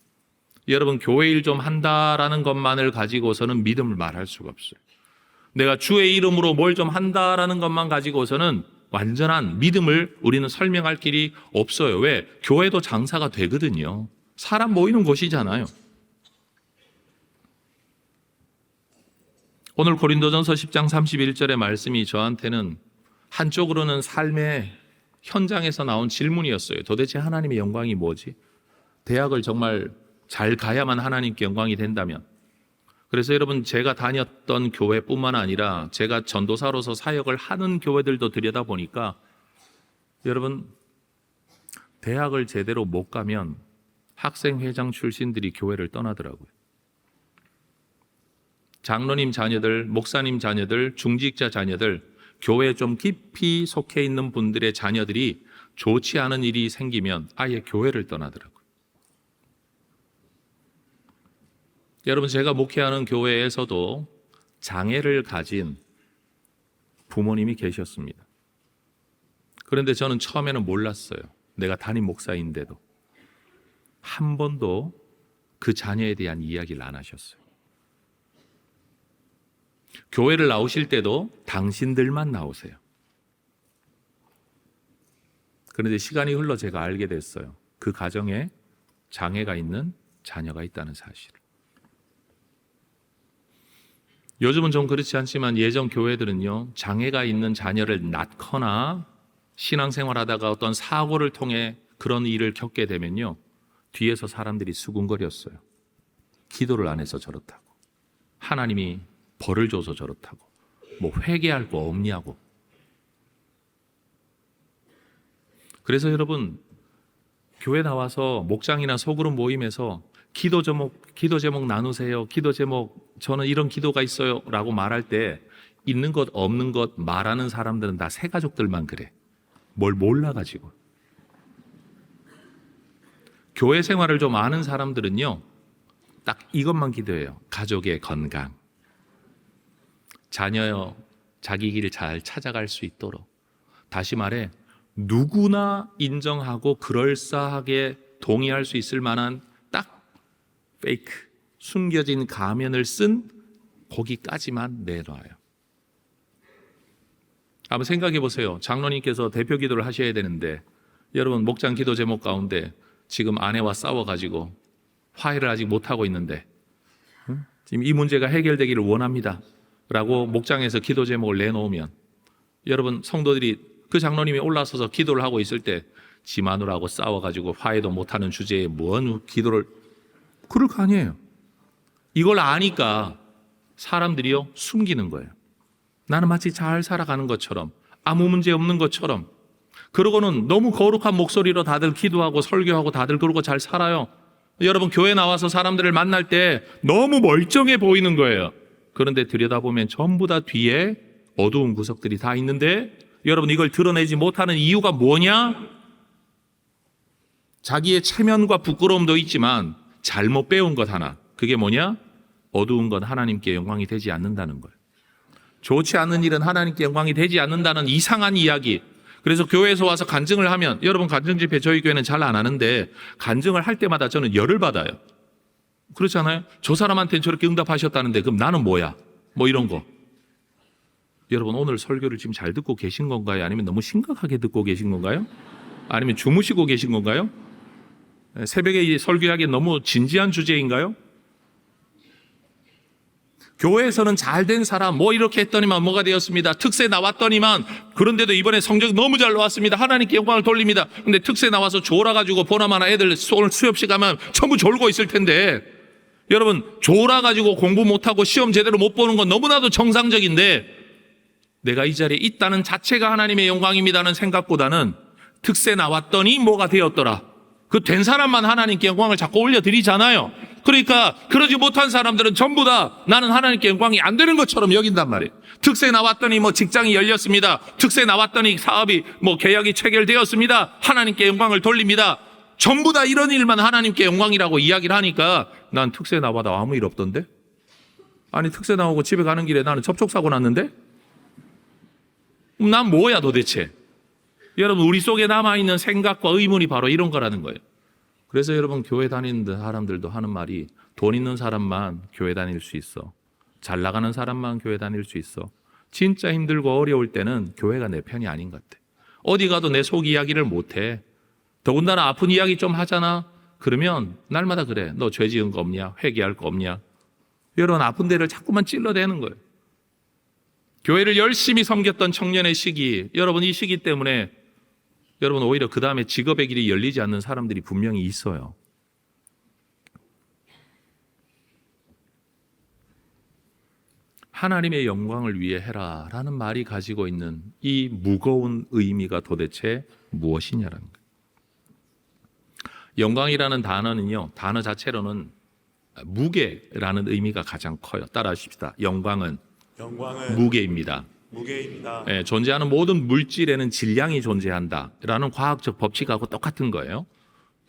여러분, 교회 일 좀 한다라는 것만을 가지고서는 믿음을 말할 수가 없어요. 내가 주의 이름으로 뭘 좀 한다라는 것만 가지고서는 완전한 믿음을 우리는 설명할 길이 없어요. 왜? 교회도 장사가 되거든요. 사람 모이는 곳이잖아요. 오늘 고린도전서 10장 31절의 말씀이 저한테는 한쪽으로는 삶의 현장에서 나온 질문이었어요. 도대체 하나님의 영광이 뭐지? 대학을 정말 잘 가야만 하나님께 영광이 된다면. 그래서 여러분, 제가 다녔던 교회뿐만 아니라 제가 전도사로서 사역을 하는 교회들도 들여다보니까 여러분, 대학을 제대로 못 가면 학생회장 출신들이 교회를 떠나더라고요. 장로님 자녀들, 목사님 자녀들, 중직자 자녀들, 교회에 좀 깊이 속해 있는 분들의 자녀들이 좋지 않은 일이 생기면 아예 교회를 떠나더라고요. 여러분, 제가 목회하는 교회에서도 장애를 가진 부모님이 계셨습니다. 그런데 저는 처음에는 몰랐어요. 내가 담임 목사인데도. 한 번도 그 자녀에 대한 이야기를 안 하셨어요. 교회를 나오실 때도 당신들만 나오세요. 그런데 시간이 흘러 제가 알게 됐어요. 그 가정에 장애가 있는 자녀가 있다는 사실을. 요즘은 좀 그렇지 않지만 예전 교회들은요, 장애가 있는 자녀를 낳거나 신앙생활하다가 어떤 사고를 통해 그런 일을 겪게 되면요, 뒤에서 사람들이 수군거렸어요. 기도를 안 해서 저렇다고, 하나님이 벌을 줘서 저렇다고, 뭐 회개할 거 없냐고. 그래서 여러분, 교회 나와서 목장이나 소그룹 모임에서 기도 제목 나누세요. 기도 제목, 저는 이런 기도가 있어요 라고 말할 때 있는 것 없는 것 말하는 사람들은 다 새 가족들만 그래. 뭘 몰라가지고. 교회 생활을 좀 아는 사람들은요, 딱 이것만 기도해요. 가족의 건강, 자녀요 자기 길 잘 찾아갈 수 있도록. 다시 말해, 누구나 인정하고 그럴싸하게 동의할 수 있을 만한 딱 페이크, 숨겨진 가면을 쓴 거기까지만 내놔요. 한번 생각해 보세요. 장로님께서 대표 기도를 하셔야 되는데 여러분, 목장 기도 제목 가운데 지금 아내와 싸워가지고 화해를 아직 못하고 있는데 지금 이 문제가 해결되기를 원합니다 라고 목장에서 기도 제목을 내놓으면, 여러분, 성도들이 그 장로님이 올라서서 기도를 하고 있을 때 지 마누라하고 싸워가지고 화해도 못하는 주제에 뭔 기도를, 그럴 거 아니에요. 이걸 아니까 사람들이요 숨기는 거예요. 나는 마치 잘 살아가는 것처럼, 아무 문제 없는 것처럼. 그러고는 너무 거룩한 목소리로 다들 기도하고 설교하고 다들 그러고 잘 살아요. 여러분, 교회 나와서 사람들을 만날 때 너무 멀쩡해 보이는 거예요. 그런데 들여다보면 전부 다 뒤에 어두운 구석들이 다 있는데, 여러분, 이걸 드러내지 못하는 이유가 뭐냐? 자기의 체면과 부끄러움도 있지만 잘못 배운 것 하나, 그게 뭐냐? 어두운 건 하나님께 영광이 되지 않는다는 거예요. 좋지 않은 일은 하나님께 영광이 되지 않는다는 이상한 이야기. 그래서 교회에서 와서 간증을 하면, 여러분 간증 집회 저희 교회는 잘 안 하는데 간증을 할 때마다 저는 열을 받아요. 그렇잖아요. 저 사람한테는 저렇게 응답하셨다는데 그럼 나는 뭐야? 뭐 이런 거. 여러분 오늘 설교를 지금 잘 듣고 계신 건가요? 아니면 너무 심각하게 듣고 계신 건가요? 아니면 주무시고 계신 건가요? 새벽에 이 설교하기 너무 진지한 주제인가요? 교회에서는 잘된 사람 뭐 이렇게 했더니만 뭐가 되었습니다. 특세 나왔더니만 그런데도 이번에 성적 너무 잘 나왔습니다. 하나님께 영광을 돌립니다. 근데 특세 나와서 졸아가지고 보나마나 애들 오늘 수업식 가면 전부 졸고 있을 텐데, 여러분 졸아가지고 공부 못하고 시험 제대로 못 보는 건 너무나도 정상적인데, 내가 이 자리에 있다는 자체가 하나님의 영광입니다는 생각보다는 특세 나왔더니 뭐가 되었더라, 그 된 사람만 하나님께 영광을 자꾸 올려드리잖아요. 그러니까 그러지 못한 사람들은 전부 다 나는 하나님께 영광이 안 되는 것처럼 여긴단 말이에요. 특세 나왔더니 뭐 직장이 열렸습니다. 특세 나왔더니 사업이 뭐 계약이 체결되었습니다. 하나님께 영광을 돌립니다. 전부 다 이런 일만 하나님께 영광이라고 이야기를 하니까 난 특세 나와도 아무 일 없던데? 아니 특세 나오고 집에 가는 길에 나는 접촉사고 났는데? 난 뭐야 도대체? 여러분 우리 속에 남아있는 생각과 의문이 바로 이런 거라는 거예요. 그래서 여러분 교회 다니는 사람들도 하는 말이, 돈 있는 사람만 교회 다닐 수 있어. 잘 나가는 사람만 교회 다닐 수 있어. 진짜 힘들고 어려울 때는 교회가 내 편이 아닌 것 같아. 어디 가도 내 속 이야기를 못해. 더군다나 아픈 이야기 좀 하잖아. 그러면 날마다 그래. 너 죄 지은 거 없냐? 회개할 거 없냐? 여러분 아픈 데를 자꾸만 찔러대는 거예요. 교회를 열심히 섬겼던 청년의 시기, 여러분 이 시기 때문에 여러분 오히려 그 다음에 직업의 길이 열리지 않는 사람들이 분명히 있어요. 하나님의 영광을 위해 해라 라는 말이 가지고 있는 이 무거운 의미가 도대체 무엇이냐라는 거예요. 영광이라는 단어는요, 단어 자체로는 무게라는 의미가 가장 커요. 따라하십시다. 영광은 무게입니다. 무게입니다. 존재하는 모든 물질에는 질량이 존재한다라는 과학적 법칙하고 똑같은 거예요.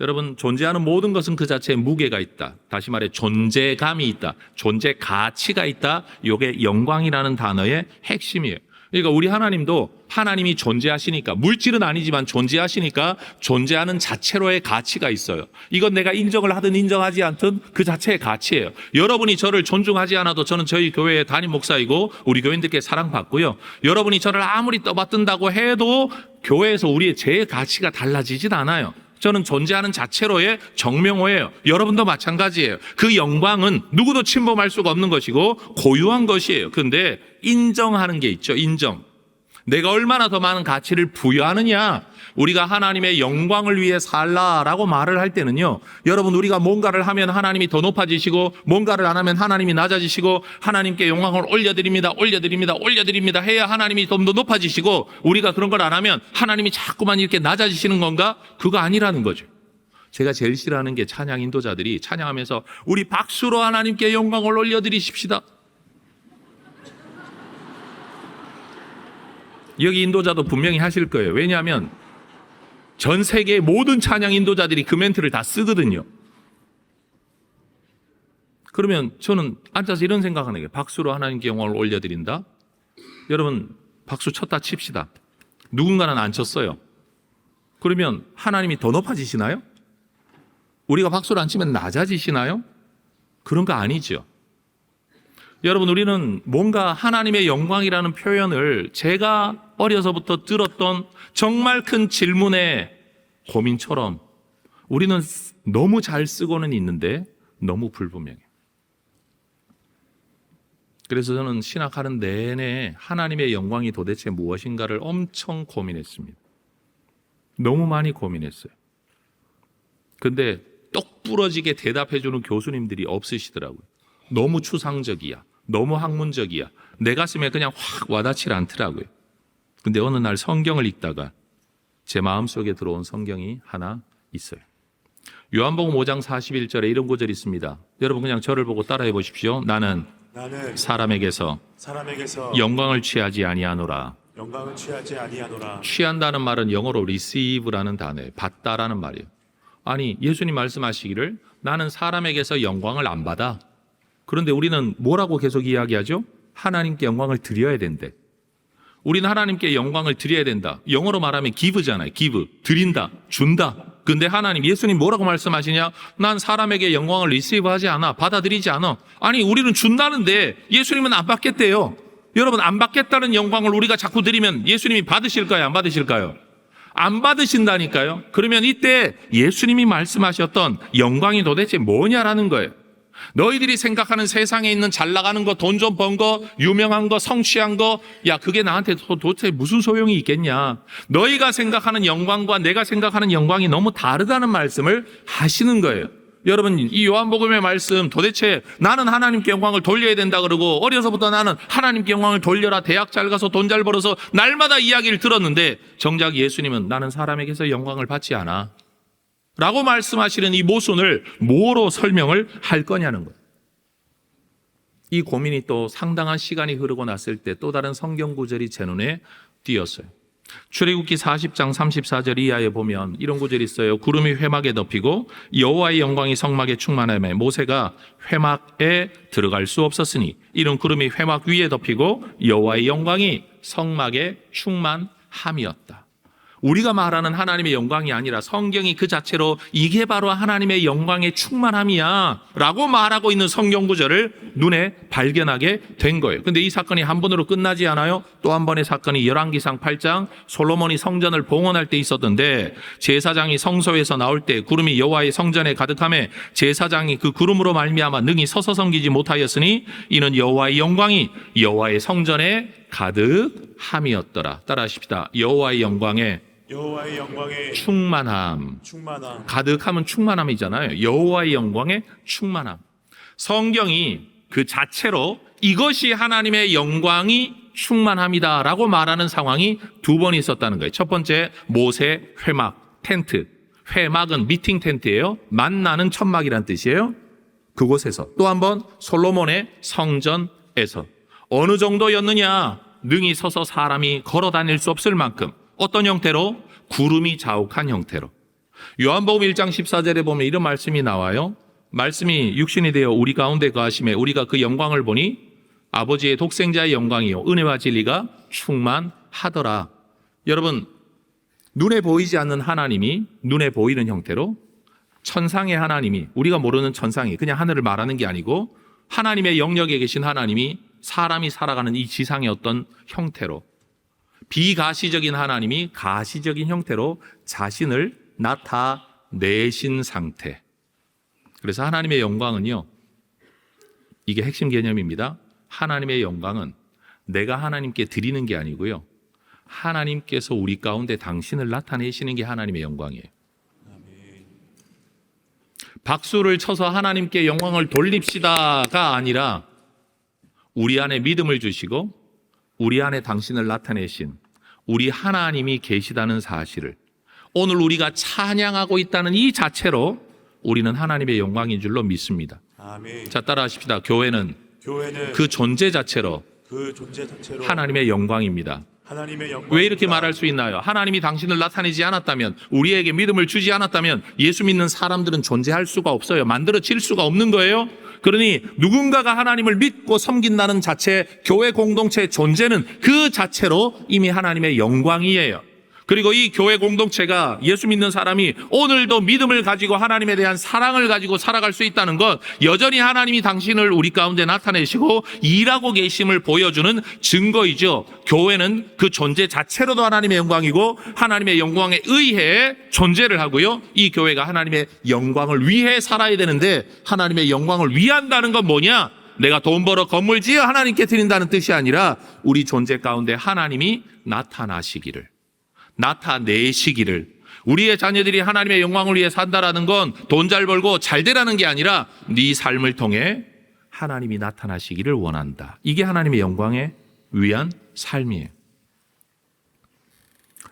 여러분 존재하는 모든 것은 그 자체에 무게가 있다. 다시 말해 존재감이 있다. 존재 가치가 있다. 이게 영광이라는 단어의 핵심이에요. 그러니까 우리 하나님도 하나님이 존재하시니까, 물질은 아니지만 존재하시니까 존재하는 자체로의 가치가 있어요. 이건 내가 인정을 하든 인정하지 않든 그 자체의 가치예요. 여러분이 저를 존중하지 않아도 저는 저희 교회의 담임 목사이고 우리 교인들께 사랑받고요. 여러분이 저를 아무리 떠받든다고 해도 교회에서 우리의 제 가치가 달라지진 않아요. 저는 존재하는 자체로의 정명호예요. 여러분도 마찬가지예요. 그 영광은 누구도 침범할 수가 없는 것이고 고유한 것이에요. 그런데 인정하는 게 있죠. 인정. 내가 얼마나 더 많은 가치를 부여하느냐. 우리가 하나님의 영광을 위해 살라라고 말을 할 때는요, 여러분 우리가 뭔가를 하면 하나님이 더 높아지시고 뭔가를 안 하면 하나님이 낮아지시고 하나님께 영광을 올려드립니다 해야 하나님이 좀 더 높아지시고, 우리가 그런 걸 안 하면 하나님이 자꾸만 이렇게 낮아지시는 건가? 그거 아니라는 거죠. 제가 제일 싫어하는 게 찬양 인도자들이 찬양하면서 우리 박수로 하나님께 영광을 올려드리십시다. 여기 인도자도 분명히 하실 거예요. 왜냐하면 전 세계의 모든 찬양 인도자들이 그 멘트를 다 쓰거든요. 그러면 저는 앉아서 이런 생각하는 거예요. 박수로 하나님께 영광을 올려드린다. 여러분 박수 쳤다 칩시다. 누군가는 안 쳤어요. 그러면 하나님이 더 높아지시나요? 우리가 박수를 안 치면 낮아지시나요? 그런 거 아니죠. 여러분 우리는 뭔가 하나님의 영광이라는 표현을 제가 어려서부터 들었던 정말 큰 질문의 고민처럼 우리는 너무 잘 쓰고는 있는데 너무 불분명해요. 그래서 저는 신학하는 내내 하나님의 영광이 도대체 무엇인가를 엄청 고민했습니다. 너무 많이 고민했어요. 근데 똑 부러지게 대답해주는 교수님들이 없으시더라고요. 너무 추상적이야. 너무 학문적이야. 내 가슴에 그냥 확 와닿질 않더라고요. 근데 어느 날 성경을 읽다가 제 마음속에 들어온 성경이 하나 있어요. 요한복음 5장 41절에 이런 구절이 있습니다. 여러분 그냥 저를 보고 따라해 보십시오. 나는 사람에게서 영광을 취하지 아니하노라. 영광을 취하지 아니하노라. 취한다는 말은 영어로 receive라는 단어예요. 받다라는 말이에요. 아니 예수님 말씀하시기를 나는 사람에게서 영광을 안 받아. 그런데 우리는 뭐라고 계속 이야기하죠? 하나님께 영광을 드려야 된대. 우리는 하나님께 영광을 드려야 된다. 영어로 말하면 give잖아요. give. 드린다. 준다. 근데 하나님, 예수님 뭐라고 말씀하시냐? 난 사람에게 영광을 receive하지 않아. 받아들이지 않아. 아니, 우리는 준다는데 예수님은 안 받겠대요. 여러분, 안 받겠다는 영광을 우리가 자꾸 드리면 예수님이 받으실까요? 안 받으실까요? 안 받으신다니까요. 그러면 이때 예수님이 말씀하셨던 영광이 도대체 뭐냐라는 거예요. 너희들이 생각하는 세상에 있는 잘 나가는 거, 돈 좀 번 거, 유명한 거, 성취한 거, 야, 그게 나한테 도대체 무슨 소용이 있겠냐. 너희가 생각하는 영광과 내가 생각하는 영광이 너무 다르다는 말씀을 하시는 거예요. 여러분, 이 요한복음의 말씀, 도대체 나는 하나님께 영광을 돌려야 된다 그러고, 어려서부터 나는 하나님께 영광을 돌려라, 대학 잘 가서 돈 잘 벌어서 날마다 이야기를 들었는데, 정작 예수님은 나는 사람에게서 영광을 받지 않아 라고 말씀하시는 이 모순을 뭐로 설명을 할 거냐는 거예요. 이 고민이 또 상당한 시간이 흐르고 났을 때 또 다른 성경 구절이 제 눈에 띄었어요. 출애굽기 40장 34절 이하에 보면 이런 구절이 있어요. 구름이 회막에 덮이고 여호와의 영광이 성막에 충만하며 모세가 회막에 들어갈 수 없었으니, 이런 구름이 회막 위에 덮이고 여호와의 영광이 성막에 충만함이었다. 우리가 말하는 하나님의 영광이 아니라 성경이 그 자체로 이게 바로 하나님의 영광의 충만함이야 라고 말하고 있는 성경 구절을 눈에 발견하게 된 거예요. 근데 이 사건이 한 번으로 끝나지 않아요. 또 한 번의 사건이 열왕기상 8장 솔로몬이 성전을 봉헌할 때 있었던데, 제사장이 성소에서 나올 때 구름이 여호와의 성전에 가득하며 제사장이 그 구름으로 말미암아 능히 서서 섬기지 못하였으니 이는 여호와의 영광이 여호와의 성전에 가득함이었더라. 따라하십시다. 여호와의 영광에 충만함. 가득함은 충만함이잖아요. 여호와의 영광의 충만함. 성경이 그 자체로 이것이 하나님의 영광이 충만함이다 라고 말하는 상황이 두 번 있었다는 거예요. 첫 번째, 모세 회막, 텐트. 회막은 미팅 텐트예요. 만나는 천막이란 뜻이에요. 그곳에서. 또 한 번 솔로몬의 성전에서. 어느 정도였느냐? 능히 서서 사람이 걸어 다닐 수 없을 만큼. 어떤 형태로? 구름이 자욱한 형태로. 요한복음 1장 14절에 보면 이런 말씀이 나와요. 말씀이 육신이 되어 우리 가운데 거하심에 우리가 그 영광을 보니 아버지의 독생자의 영광이요 은혜와 진리가 충만하더라. 여러분, 눈에 보이지 않는 하나님이 눈에 보이는 형태로, 천상의 하나님이, 우리가 모르는 천상이 그냥 하늘을 말하는 게 아니고 하나님의 영역에 계신 하나님이 사람이 살아가는 이 지상의 어떤 형태로, 비가시적인 하나님이 가시적인 형태로 자신을 나타내신 상태. 그래서 하나님의 영광은요, 이게 핵심 개념입니다. 하나님의 영광은 내가 하나님께 드리는 게 아니고요, 하나님께서 우리 가운데 당신을 나타내시는 게 하나님의 영광이에요. 박수를 쳐서 하나님께 영광을 돌립시다가 아니라 우리 안에 믿음을 주시고 우리 안에 당신을 나타내신 우리 하나님이 계시다는 사실을 오늘 우리가 찬양하고 있다는 이 자체로 우리는 하나님의 영광인 줄로 믿습니다. 아멘. 자, 따라하십시다. 교회는 그 존재 자체로 하나님의 영광입니다. 왜 이렇게 말할 수 있나요? 하나님이 당신을 나타내지 않았다면, 우리에게 믿음을 주지 않았다면 예수 믿는 사람들은 존재할 수가 없어요. 만들어질 수가 없는 거예요. 그러니 누군가가 하나님을 믿고 섬긴다는 자체, 교회 공동체의 존재는 그 자체로 이미 하나님의 영광이에요. 그리고 이 교회 공동체가, 예수 믿는 사람이 오늘도 믿음을 가지고 하나님에 대한 사랑을 가지고 살아갈 수 있다는 것, 여전히 하나님이 당신을 우리 가운데 나타내시고 일하고 계심을 보여주는 증거이죠. 교회는 그 존재 자체로도 하나님의 영광이고 하나님의 영광에 의해 존재를 하고요, 이 교회가 하나님의 영광을 위해 살아야 되는데, 하나님의 영광을 위한다는 건 뭐냐? 내가 돈 벌어 건물 지어 하나님께 드린다는 뜻이 아니라 우리 존재 가운데 하나님이 나타내시기를, 우리의 자녀들이 하나님의 영광을 위해 산다라는 건 돈 잘 벌고 잘 되라는 게 아니라 네 삶을 통해 하나님이 나타나시기를 원한다. 이게 하나님의 영광에 위한 삶이에요.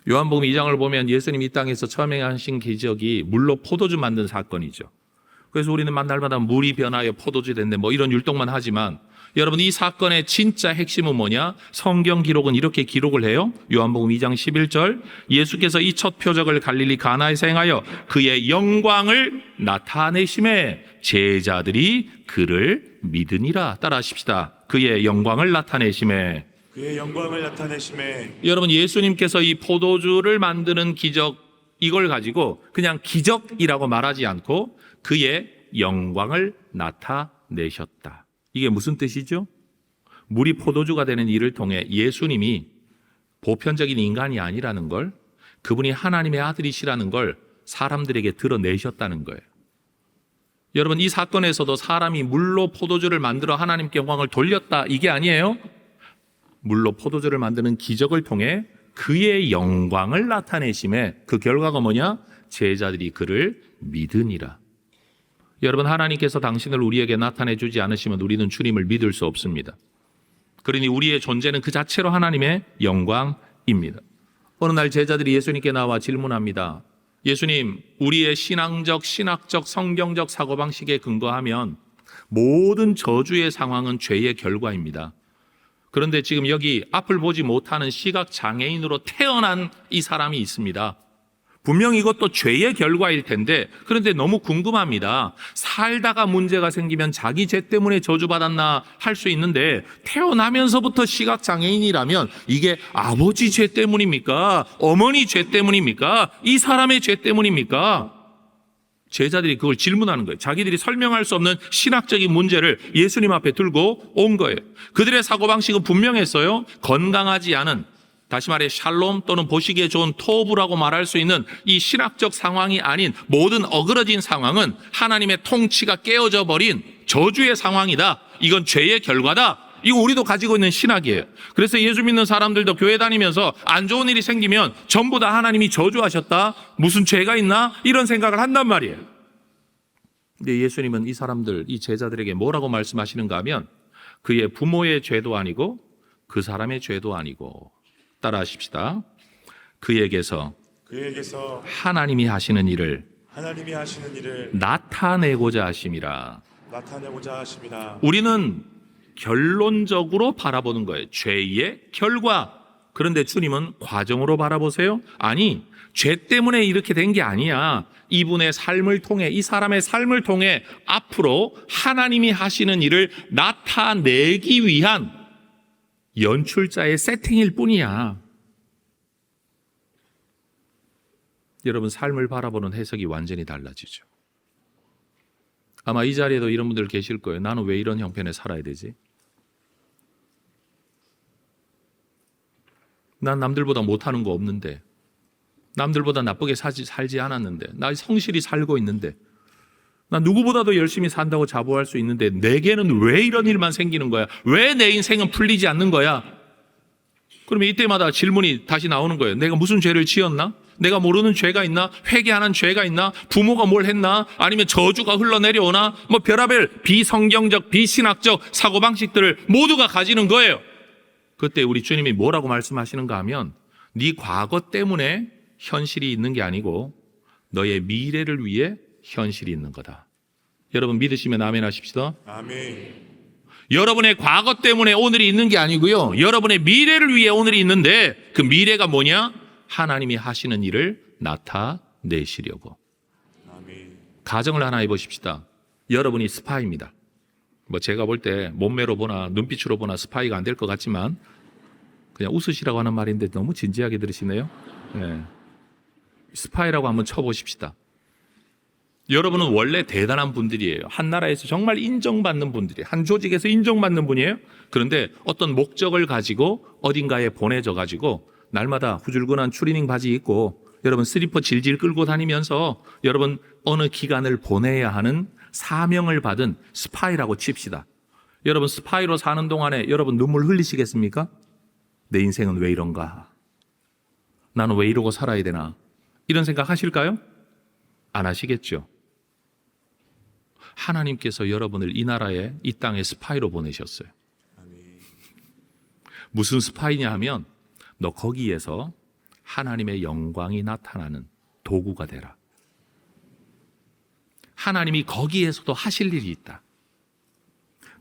요한복음 2장을 보면 예수님이 이 땅에서 처음에 하신 기적이 물로 포도주 만든 사건이죠. 그래서 우리는 날마다 물이 변하여 포도주 됐네 뭐 이런 율동만 하지만, 여러분, 이 사건의 진짜 핵심은 뭐냐? 성경 기록은 이렇게 기록을 해요. 요한복음 2장 11절, 예수께서 이 첫 표적을 갈릴리 가나에서 행하여 그의 영광을 나타내심에 제자들이 그를 믿으니라. 따라하십시다. 그의 영광을 나타내심에. 그의 영광을 나타내심에. 여러분, 예수님께서 이 포도주를 만드는 기적, 이걸 가지고 그냥 기적이라고 말하지 않고 그의 영광을 나타내셨다. 이게 무슨 뜻이죠? 물이 포도주가 되는 일을 통해 예수님이 보편적인 인간이 아니라는 걸, 그분이 하나님의 아들이시라는 걸 사람들에게 드러내셨다는 거예요. 여러분, 이 사건에서도 사람이 물로 포도주를 만들어 하나님께 영광을 돌렸다, 이게 아니에요. 물로 포도주를 만드는 기적을 통해 그의 영광을 나타내심에 그 결과가 뭐냐? 제자들이 그를 믿으니라. 여러분, 하나님께서 당신을 우리에게 나타내 주지 않으시면 우리는 주님을 믿을 수 없습니다. 그러니 우리의 존재는 그 자체로 하나님의 영광입니다. 어느 날 제자들이 예수님께 나와 질문합니다. 예수님, 우리의 신앙적, 신학적, 성경적 사고방식에 근거하면 모든 저주의 상황은 죄의 결과입니다. 그런데 지금 여기 앞을 보지 못하는 시각장애인으로 태어난 이 사람이 있습니다. 분명 이것도 죄의 결과일 텐데, 그런데 너무 궁금합니다. 살다가 문제가 생기면 자기 죄 때문에 저주받았나 할 수 있는데, 태어나면서부터 시각장애인이라면 이게 아버지 죄 때문입니까? 어머니 죄 때문입니까? 이 사람의 죄 때문입니까? 제자들이 그걸 질문하는 거예요. 자기들이 설명할 수 없는 신학적인 문제를 예수님 앞에 들고 온 거예요. 그들의 사고방식은 분명했어요. 건강하지 않은, 다시 말해 샬롬 또는 보시기에 좋은 토부라고 말할 수 있는 이 신학적 상황이 아닌 모든 어그러진 상황은 하나님의 통치가 깨어져 버린 저주의 상황이다. 이건 죄의 결과다. 이거 우리도 가지고 있는 신학이에요. 그래서 예수 믿는 사람들도 교회 다니면서 안 좋은 일이 생기면 전부 다 하나님이 저주하셨다, 무슨 죄가 있나, 이런 생각을 한단 말이에요. 근데 예수님은 이 사람들, 이 제자들에게 뭐라고 말씀하시는가 하면 그의 부모의 죄도 아니고 그 사람의 죄도 아니고, 따라하십시다. 그에게서 하나님이 하시는 일을 나타내고자 하심이라. 우리는 결론적으로 바라보는 거예요. 죄의 결과. 그런데 주님은 과정으로 바라보세요. 아니, 죄 때문에 이렇게 된 게 아니야. 이분의 삶을 통해, 이 사람의 삶을 통해 앞으로 하나님이 하시는 일을 나타내기 위한 연출자의 세팅일 뿐이야. 여러분, 삶을 바라보는 해석이 완전히 달라지죠. 아마 이 자리에도 이런 분들 계실 거예요. 나는 왜 이런 형편에 살아야 되지? 난 남들보다 못하는 거 없는데, 남들보다 나쁘게 살지 않았는데, 나 성실히 살고 있는데, 나 누구보다도 열심히 산다고 자부할 수 있는데 내게는 왜 이런 일만 생기는 거야? 왜 내 인생은 풀리지 않는 거야? 그러면 이때마다 질문이 다시 나오는 거예요. 내가 무슨 죄를 지었나? 내가 모르는 죄가 있나? 회개하는 죄가 있나? 부모가 뭘 했나? 아니면 저주가 흘러내려오나? 뭐 별하별 비성경적, 비신학적 사고방식들을 모두가 가지는 거예요. 그때 우리 주님이 뭐라고 말씀하시는가 하면, 네 과거 때문에 현실이 있는 게 아니고 너의 미래를 위해 현실이 있는 거다. 여러분, 믿으시면 아멘 하십시다. 아멘. 여러분의 과거 때문에 오늘이 있는 게 아니고요, 여러분의 미래를 위해 오늘이 있는데, 그 미래가 뭐냐? 하나님이 하시는 일을 나타내시려고. 아멘. 가정을 하나 해보십시다. 여러분이 스파이입니다. 뭐 제가 볼 때 몸매로 보나 눈빛으로 보나 스파이가 안 될 것 같지만 그냥 웃으시라고 하는 말인데 너무 진지하게 들으시네요. 네. 스파이라고 한번 쳐보십시다. 여러분은 원래 대단한 분들이에요. 한 나라에서 정말 인정받는 분들이에요. 한 조직에서 인정받는 분이에요. 그런데 어떤 목적을 가지고 어딘가에 보내져 가지고 날마다 후줄근한 추리닝 바지 입고 여러분 슬리퍼 질질 끌고 다니면서 여러분 어느 기간을 보내야 하는 사명을 받은 스파이라고 칩시다. 여러분, 스파이로 사는 동안에 여러분 눈물 흘리시겠습니까? 내 인생은 왜 이런가? 나는 왜 이러고 살아야 되나? 이런 생각 하실까요? 안 하시겠죠. 하나님께서 여러분을 이 나라에, 이 땅에 스파이로 보내셨어요. 무슨 스파이냐 하면, 너 거기에서 하나님의 영광이 나타나는 도구가 되라. 하나님이 거기에서도 하실 일이 있다.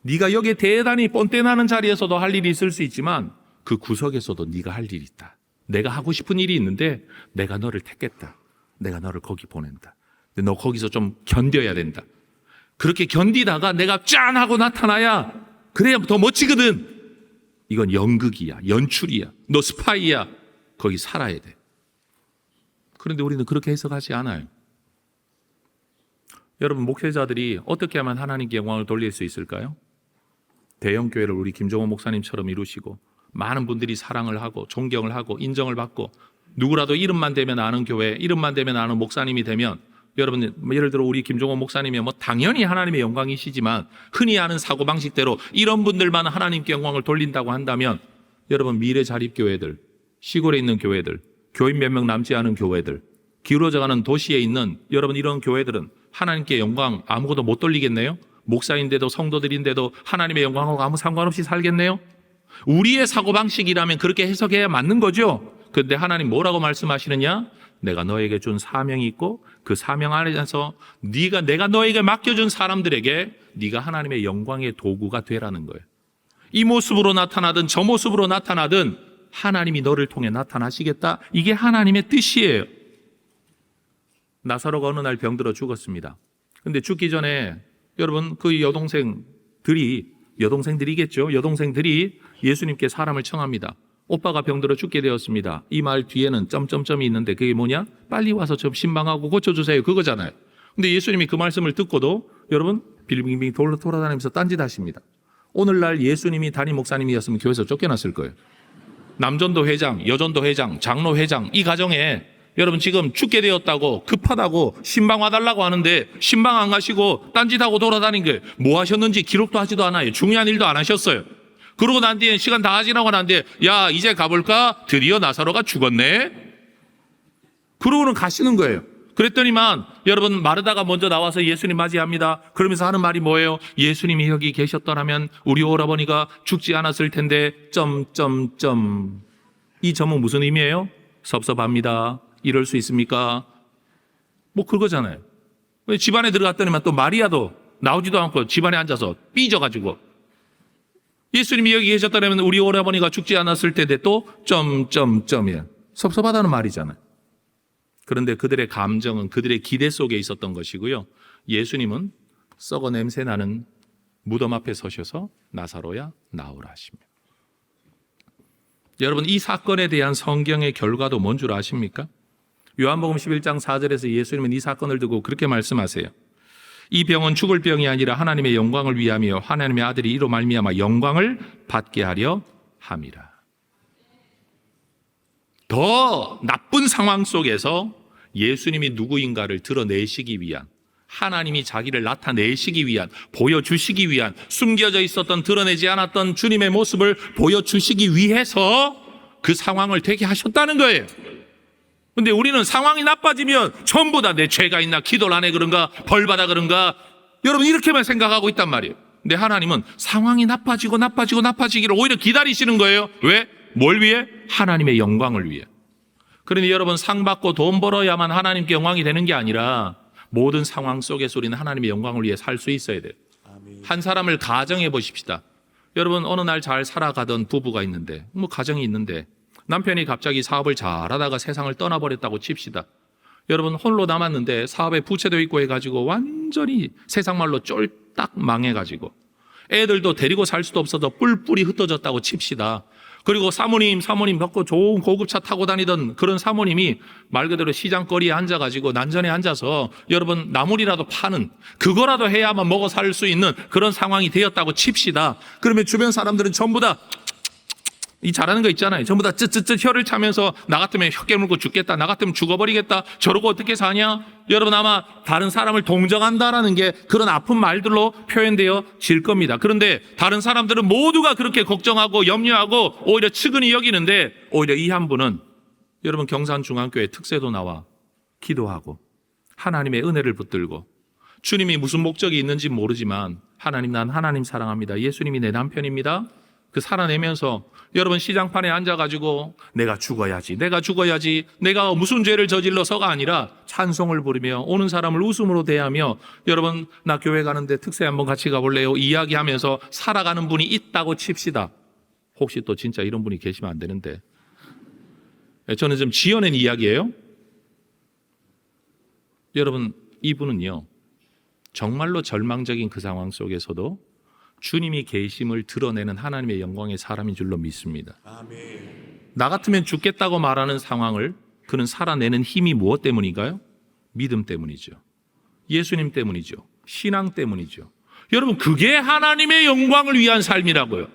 네가 여기에 대단히 뻔때나는 자리에서도 할 일이 있을 수 있지만 그 구석에서도 네가 할 일이 있다. 내가 하고 싶은 일이 있는데 내가 너를 택했다. 내가 너를 거기 보낸다. 근데 너 거기서 좀 견뎌야 된다. 그렇게 견디다가 내가 짠 하고 나타나야 그래야 더 멋지거든. 이건 연극이야. 연출이야. 너 스파이야. 거기 살아야 돼. 그런데 우리는 그렇게 해석하지 않아요. 여러분, 목회자들이 어떻게 하면 하나님께 영광을 돌릴 수 있을까요? 대형 교회를 우리 김종호 목사님처럼 이루시고 많은 분들이 사랑을 하고 존경을 하고 인정을 받고 누구라도 이름만 대면 아는 교회, 이름만 대면 아는 목사님이 되면 여러분, 예를 들어 우리 김종호 목사님이 당연히 하나님의 영광이시지만 흔히 아는 사고방식대로 이런 분들만 하나님께 영광을 돌린다고 한다면 여러분, 미래 자립교회들, 시골에 있는 교회들, 교인 몇 명 남지 않은 교회들, 기울어져가는 도시에 있는 여러분 이런 교회들은 하나님께 영광 아무것도 못 돌리겠네요? 목사인데도 성도들인데도 하나님의 영광하고 아무 상관없이 살겠네요? 우리의 사고방식이라면 그렇게 해석해야 맞는 거죠. 그런데 하나님 뭐라고 말씀하시느냐? 내가 너에게 준 사명이 있고 그 사명 안에서 내가 너에게 맡겨준 사람들에게 네가 하나님의 영광의 도구가 되라는 거예요. 이 모습으로 나타나든 저 모습으로 나타나든 하나님이 너를 통해 나타나시겠다. 이게 하나님의 뜻이에요. 나사로가 어느 날 병들어 죽었습니다. 근데 죽기 전에 여러분 그 여동생들이겠죠. 여동생들이 예수님께 사람을 청합니다. 오빠가 병들어 죽게 되었습니다. 이 말 뒤에는 점점점이 있는데 그게 뭐냐? 빨리 와서 좀 신방하고 고쳐주세요. 그거잖아요. 근데 예수님이 그 말씀을 듣고도 여러분 빙빙빙 돌아다니면서 딴짓하십니다. 오늘날 예수님이 담임 목사님이었으면 교회에서 쫓겨났을 거예요. 남전도 회장, 여전도 회장, 장로 회장 이 가정에 여러분 지금 죽게 되었다고 급하다고 신방 와달라고 하는데 신방 안 가시고 딴짓하고 돌아다닌 게 뭐 하셨는지 기록도 하지도 않아요. 중요한 일도 안 하셨어요. 그러고 난 뒤에 시간 다 지나고 난 뒤에 야 이제 가볼까? 드디어 나사로가 죽었네. 그러고는 가시는 거예요. 그랬더니만 여러분 마르다가 먼저 나와서 예수님 맞이합니다. 그러면서 하는 말이 뭐예요? 예수님이 여기 계셨더라면 우리 오라버니가 죽지 않았을 텐데 점점점. 이 점은 무슨 의미예요? 섭섭합니다. 이럴 수 있습니까? 뭐 그거잖아요. 집안에 들어갔더니만 또 마리아도 나오지도 않고 집안에 앉아서 삐져가지고 예수님이 여기 계셨다면 우리 오라버니가 죽지 않았을 텐데 또 점점점이야. 섭섭하다는 말이잖아요. 그런데 그들의 감정은 그들의 기대 속에 있었던 것이고요. 예수님은 썩어 냄새 나는 무덤 앞에 서셔서 나사로야 나오라 하십니다. 여러분 이 사건에 대한 성경의 결과도 뭔 줄 아십니까? 요한복음 11장 4절에서 예수님은 이 사건을 두고 그렇게 말씀하세요. 이 병은 죽을 병이 아니라 하나님의 영광을 위함이요 하나님의 아들이 이로 말미암아 영광을 받게 하려 함이라. 더 나쁜 상황 속에서 예수님이 누구인가를 드러내시기 위한, 하나님이 자기를 나타내시기 위한, 보여주시기 위한, 숨겨져 있었던 드러내지 않았던 주님의 모습을 보여주시기 위해서 그 상황을 되게 하셨다는 거예요. 근데 우리는 상황이 나빠지면 전부 다 내 죄가 있나, 기도를 안 해 그런가, 벌받아 그런가, 여러분 이렇게만 생각하고 있단 말이에요. 근데 하나님은 상황이 나빠지기를 오히려 기다리시는 거예요. 왜? 뭘 위해? 하나님의 영광을 위해. 그러니 여러분 상 받고 돈 벌어야만 하나님께 영광이 되는 게 아니라 모든 상황 속에서 우리는 하나님의 영광을 위해 살 수 있어야 돼요. 한 사람을 가정해 보십시다. 여러분 어느 날 잘 살아가던 부부가 있는데, 가정이 있는데 남편이 갑자기 사업을 잘하다가 세상을 떠나버렸다고 칩시다. 여러분 홀로 남았는데 사업에 부채도 있고 해가지고 완전히 세상 말로 쫄딱 망해가지고 애들도 데리고 살 수도 없어서 뿔뿔이 흩어졌다고 칩시다. 그리고 사모님 받고 좋은 고급차 타고 다니던 그런 사모님이 말 그대로 시장거리에 앉아가지고 난전에 앉아서 여러분 나물이라도 파는, 그거라도 해야만 먹어 살 수 있는 그런 상황이 되었다고 칩시다. 그러면 주변 사람들은 전부 다 이 잘하는 거 있잖아요. 전부 다 쯧쯧쯧 혀를 차면서 나 같으면 혀 깨물고 죽겠다, 나 같으면 죽어버리겠다, 저러고 어떻게 사냐. 여러분 아마 다른 사람을 동정한다라는 게 그런 아픈 말들로 표현되어질 겁니다. 그런데 다른 사람들은 모두가 그렇게 걱정하고 염려하고 오히려 측은히 여기는데, 오히려 이 한 분은 여러분 경산중앙교회 특세도 나와 기도하고 하나님의 은혜를 붙들고 주님이 무슨 목적이 있는지 모르지만 하나님, 난 하나님 사랑합니다, 예수님이 내 남편입니다, 그 살아내면서 여러분 시장판에 앉아가지고 내가 죽어야지, 내가 무슨 죄를 저질러서가 아니라 찬송을 부르며 오는 사람을 웃음으로 대하며 여러분 나 교회 가는데 특세 한번 같이 가볼래요? 이야기하면서 살아가는 분이 있다고 칩시다. 혹시 또 진짜 이런 분이 계시면 안 되는데 저는 좀 지어낸 이야기예요. 여러분 이분은요 정말로 절망적인 그 상황 속에서도 주님이 계심을 드러내는 하나님의 영광의 사람인 줄로 믿습니다. 아멘. 나 같으면 죽겠다고 말하는 상황을 그는 살아내는 힘이 무엇 때문인가요? 믿음 때문이죠. 예수님 때문이죠. 신앙 때문이죠. 여러분 그게 하나님의 영광을 위한 삶이라고요.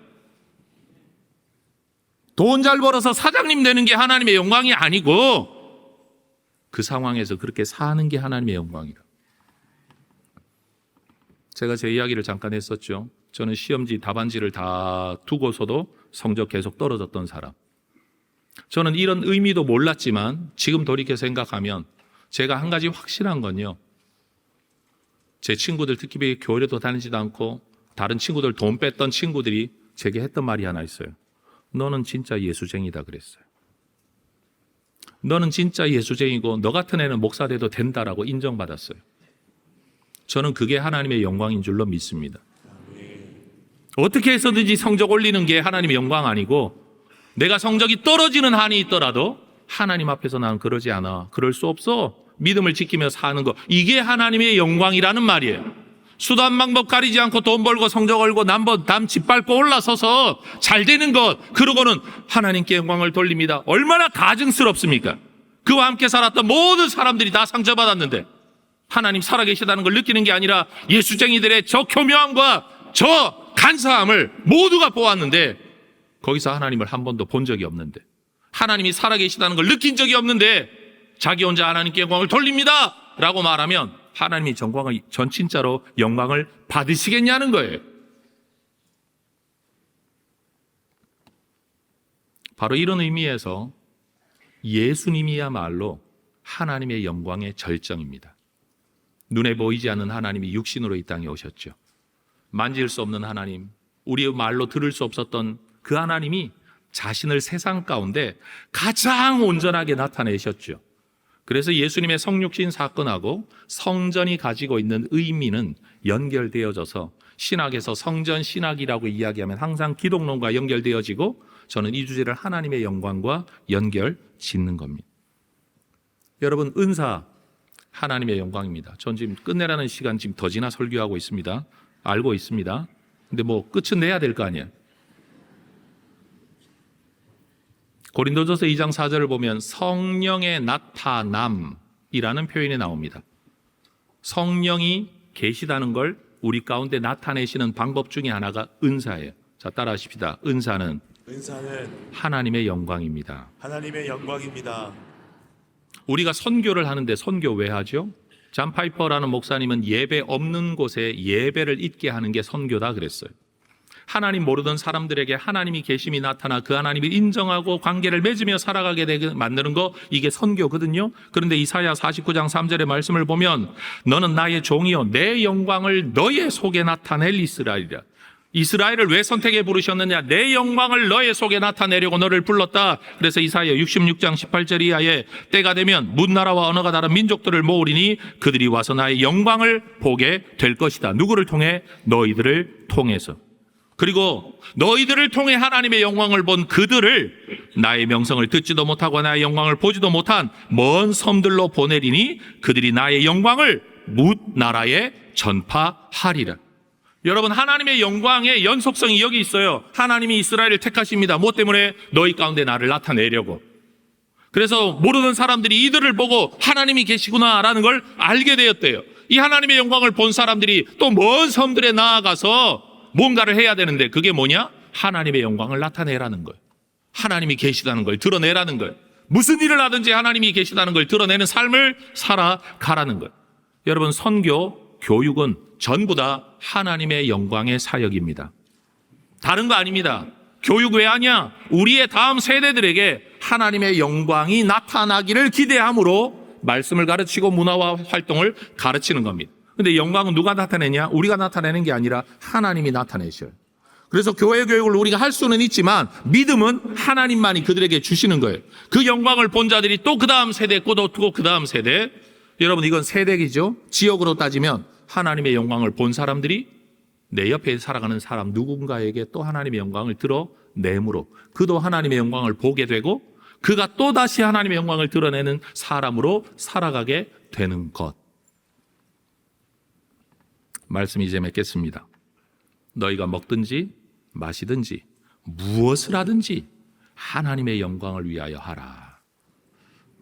돈 잘 벌어서 사장님 되는 게 하나님의 영광이 아니고 그 상황에서 그렇게 사는 게 하나님의 영광이라. 제가 제 이야기를 잠깐 했었죠. 저는 시험지, 답안지를 다 두고서도 성적 계속 떨어졌던 사람. 저는 이런 의미도 몰랐지만 지금 돌이켜 생각하면 제가 한 가지 확실한 건요. 제 친구들 특히 교회도 다니지도 않고 다른 친구들 돈 뺐던 친구들이 제게 했던 말이 하나 있어요. 너는 진짜 예수쟁이다 그랬어요. 너는 진짜 예수쟁이고 너 같은 애는 목사 돼도 된다라고 인정받았어요. 저는 그게 하나님의 영광인 줄로 믿습니다. 어떻게 해서든지 성적 올리는 게 하나님의 영광 아니고 내가 성적이 떨어지는 한이 있더라도 하나님 앞에서 나는 그러지 않아. 그럴 수 없어. 믿음을 지키며 사는 거. 이게 하나님의 영광이라는 말이에요. 수단 방법 가리지 않고 돈 벌고 성적 올고 남 짓밟고 올라서서 잘 되는 것. 그러고는 하나님께 영광을 돌립니다. 얼마나 가증스럽습니까? 그와 함께 살았던 모든 사람들이 다 상처받았는데 하나님 살아계시다는 걸 느끼는 게 아니라 예수쟁이들의 저 교묘함과 저 간사함을 모두가 보았는데 거기서 하나님을 한 번도 본 적이 없는데 하나님이 살아계시다는 걸 느낀 적이 없는데 자기 혼자 하나님께 영광을 돌립니다 라고 말하면 하나님이 전 진짜로 영광을 받으시겠냐는 거예요. 바로 이런 의미에서 예수님이야말로 하나님의 영광의 절정입니다. 눈에 보이지 않는 하나님이 육신으로 이 땅에 오셨죠. 만질 수 없는 하나님, 우리의 말로 들을 수 없었던 그 하나님이 자신을 세상 가운데 가장 온전하게 나타내셨죠. 그래서 예수님의 성육신 사건하고 성전이 가지고 있는 의미는 연결되어져서 신학에서 성전 신학이라고 이야기하면 항상 기독론과 연결되어지고 저는 이 주제를 하나님의 영광과 연결 짓는 겁니다. 여러분 은사 하나님의 영광입니다. 전 지금 끝내라는 시간 지금 더 지나 설교하고 있습니다. 알고 있습니다. 근데 뭐 끝은 내야 될 거 아니에요. 고린도전서 2장 4절을 보면 성령의 나타남이라는 표현이 나옵니다. 성령이 계시다는 걸 우리 가운데 나타내시는 방법 중에 하나가 은사예요. 자, 따라하십시다. 은사는 하나님의 영광입니다. 하나님의 영광입니다. 우리가 선교를 하는데 선교 왜 하죠? 잔 파이퍼라는 목사님은 예배 없는 곳에 예배를 있게 하는 게 선교다 그랬어요. 하나님 모르던 사람들에게 하나님이 계심이 나타나 그 하나님을 인정하고 관계를 맺으며 살아가게 되게 만드는 거 이게 선교거든요. 그런데 이사야 49장 3절의 말씀을 보면 너는 나의 종이요 내 영광을 너의 속에 나타낼 이스라엘이라. 이스라엘을 왜 선택해 부르셨느냐? 내 영광을 너의 속에 나타내려고 너를 불렀다. 그래서 이사야 66장 18절 이하에 때가 되면 문나라와 언어가 다른 민족들을 모으리니 그들이 와서 나의 영광을 보게 될 것이다. 누구를 통해? 너희들을 통해서. 그리고 너희들을 통해 하나님의 영광을 본 그들을 나의 명성을 듣지도 못하고 나의 영광을 보지도 못한 먼 섬들로 보내리니 그들이 나의 영광을 뭇 나라에 전파하리라. 여러분 하나님의 영광의 연속성이 여기 있어요. 하나님이 이스라엘을 택하십니다. 무엇 때문에? 너희 가운데 나를 나타내려고. 그래서 모르는 사람들이 이들을 보고 하나님이 계시구나라는 걸 알게 되었대요. 이 하나님의 영광을 본 사람들이 또 먼 섬들에 나아가서 뭔가를 해야 되는데 그게 뭐냐? 하나님의 영광을 나타내라는 거예요. 하나님이 계시다는 걸 드러내라는 거예요. 무슨 일을 하든지 하나님이 계시다는 걸 드러내는 삶을 살아가라는 거예요. 여러분 선교, 교육은 전부 다 하나님의 영광의 사역입니다. 다른 거 아닙니다. 교육 왜 하냐? 우리의 다음 세대들에게 하나님의 영광이 나타나기를 기대함으로 말씀을 가르치고 문화와 활동을 가르치는 겁니다. 근데 영광은 누가 나타내냐? 우리가 나타내는 게 아니라 하나님이 나타내셔요. 그래서 교회 교육을 우리가 할 수는 있지만 믿음은 하나님만이 그들에게 주시는 거예요. 그 영광을 본 자들이 또 그 다음 세대 꼬도트고 그 다음 세대, 여러분 이건 세대이죠. 지역으로 따지면 하나님의 영광을 본 사람들이 내 옆에 살아가는 사람 누군가에게 또 하나님의 영광을 드러내므로 그도 하나님의 영광을 보게 되고 그가 또 다시 하나님의 영광을 드러내는 사람으로 살아가게 되는 것. 말씀 이제 맺겠습니다. 너희가 먹든지 마시든지 무엇을 하든지 하나님의 영광을 위하여 하라.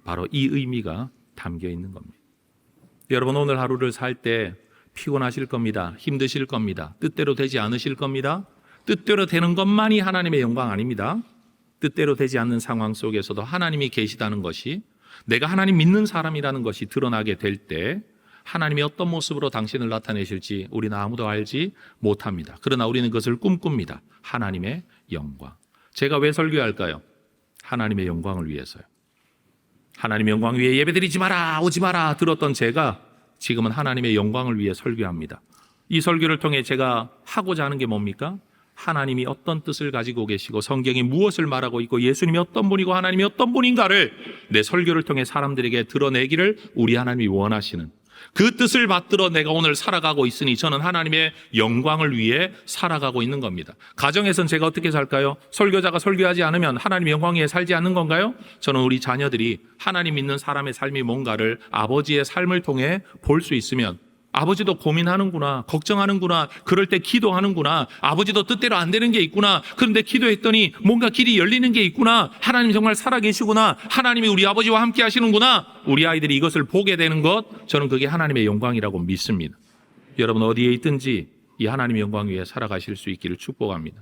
바로 이 의미가 담겨 있는 겁니다. 여러분 오늘 하루를 살 때 피곤하실 겁니다. 힘드실 겁니다. 뜻대로 되지 않으실 겁니다. 뜻대로 되는 것만이 하나님의 영광 아닙니다. 뜻대로 되지 않는 상황 속에서도 하나님이 계시다는 것이, 내가 하나님 믿는 사람이라는 것이 드러나게 될 때 하나님이 어떤 모습으로 당신을 나타내실지 우리는 아무도 알지 못합니다. 그러나 우리는 그것을 꿈꿉니다. 하나님의 영광. 제가 왜 설교할까요? 하나님의 영광을 위해서요. 하나님의 영광 위에 예배드리지 마라, 오지 마라 들었던 제가 지금은 하나님의 영광을 위해 설교합니다. 이 설교를 통해 제가 하고자 하는 게 뭡니까? 하나님이 어떤 뜻을 가지고 계시고 성경이 무엇을 말하고 있고 예수님이 어떤 분이고 하나님이 어떤 분인가를 내 설교를 통해 사람들에게 드러내기를 우리 하나님이 원하시는 그 뜻을 받들어 내가 오늘 살아가고 있으니 저는 하나님의 영광을 위해 살아가고 있는 겁니다. 가정에선 제가 어떻게 살까요? 설교자가 설교하지 않으면 하나님의 영광 위에 살지 않는 건가요? 저는 우리 자녀들이 하나님 믿는 사람의 삶이 뭔가를 아버지의 삶을 통해 볼 수 있으면 아버지도 고민하는구나, 걱정하는구나, 그럴 때 기도하는구나, 아버지도 뜻대로 안 되는 게 있구나, 그런데 기도했더니 뭔가 길이 열리는 게 있구나, 하나님 정말 살아계시구나, 하나님이 우리 아버지와 함께 하시는구나, 우리 아이들이 이것을 보게 되는 것, 저는 그게 하나님의 영광이라고 믿습니다. 여러분 어디에 있든지 이 하나님의 영광 위에 살아가실 수 있기를 축복합니다.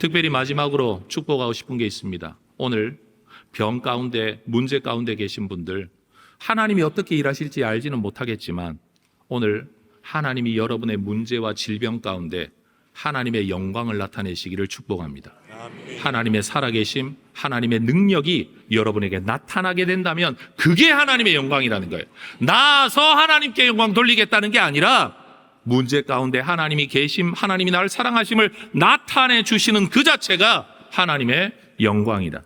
특별히 마지막으로 축복하고 싶은 게 있습니다. 오늘 병 가운데, 문제 가운데 계신 분들, 하나님이 어떻게 일하실지 알지는 못하겠지만 오늘 하나님이 여러분의 문제와 질병 가운데 하나님의 영광을 나타내시기를 축복합니다. 하나님의 살아계심, 하나님의 능력이 여러분에게 나타나게 된다면 그게 하나님의 영광이라는 거예요. 나아서 하나님께 영광 돌리겠다는 게 아니라 문제 가운데 하나님이 계심, 하나님이 나를 사랑하심을 나타내 주시는 그 자체가 하나님의 영광이다.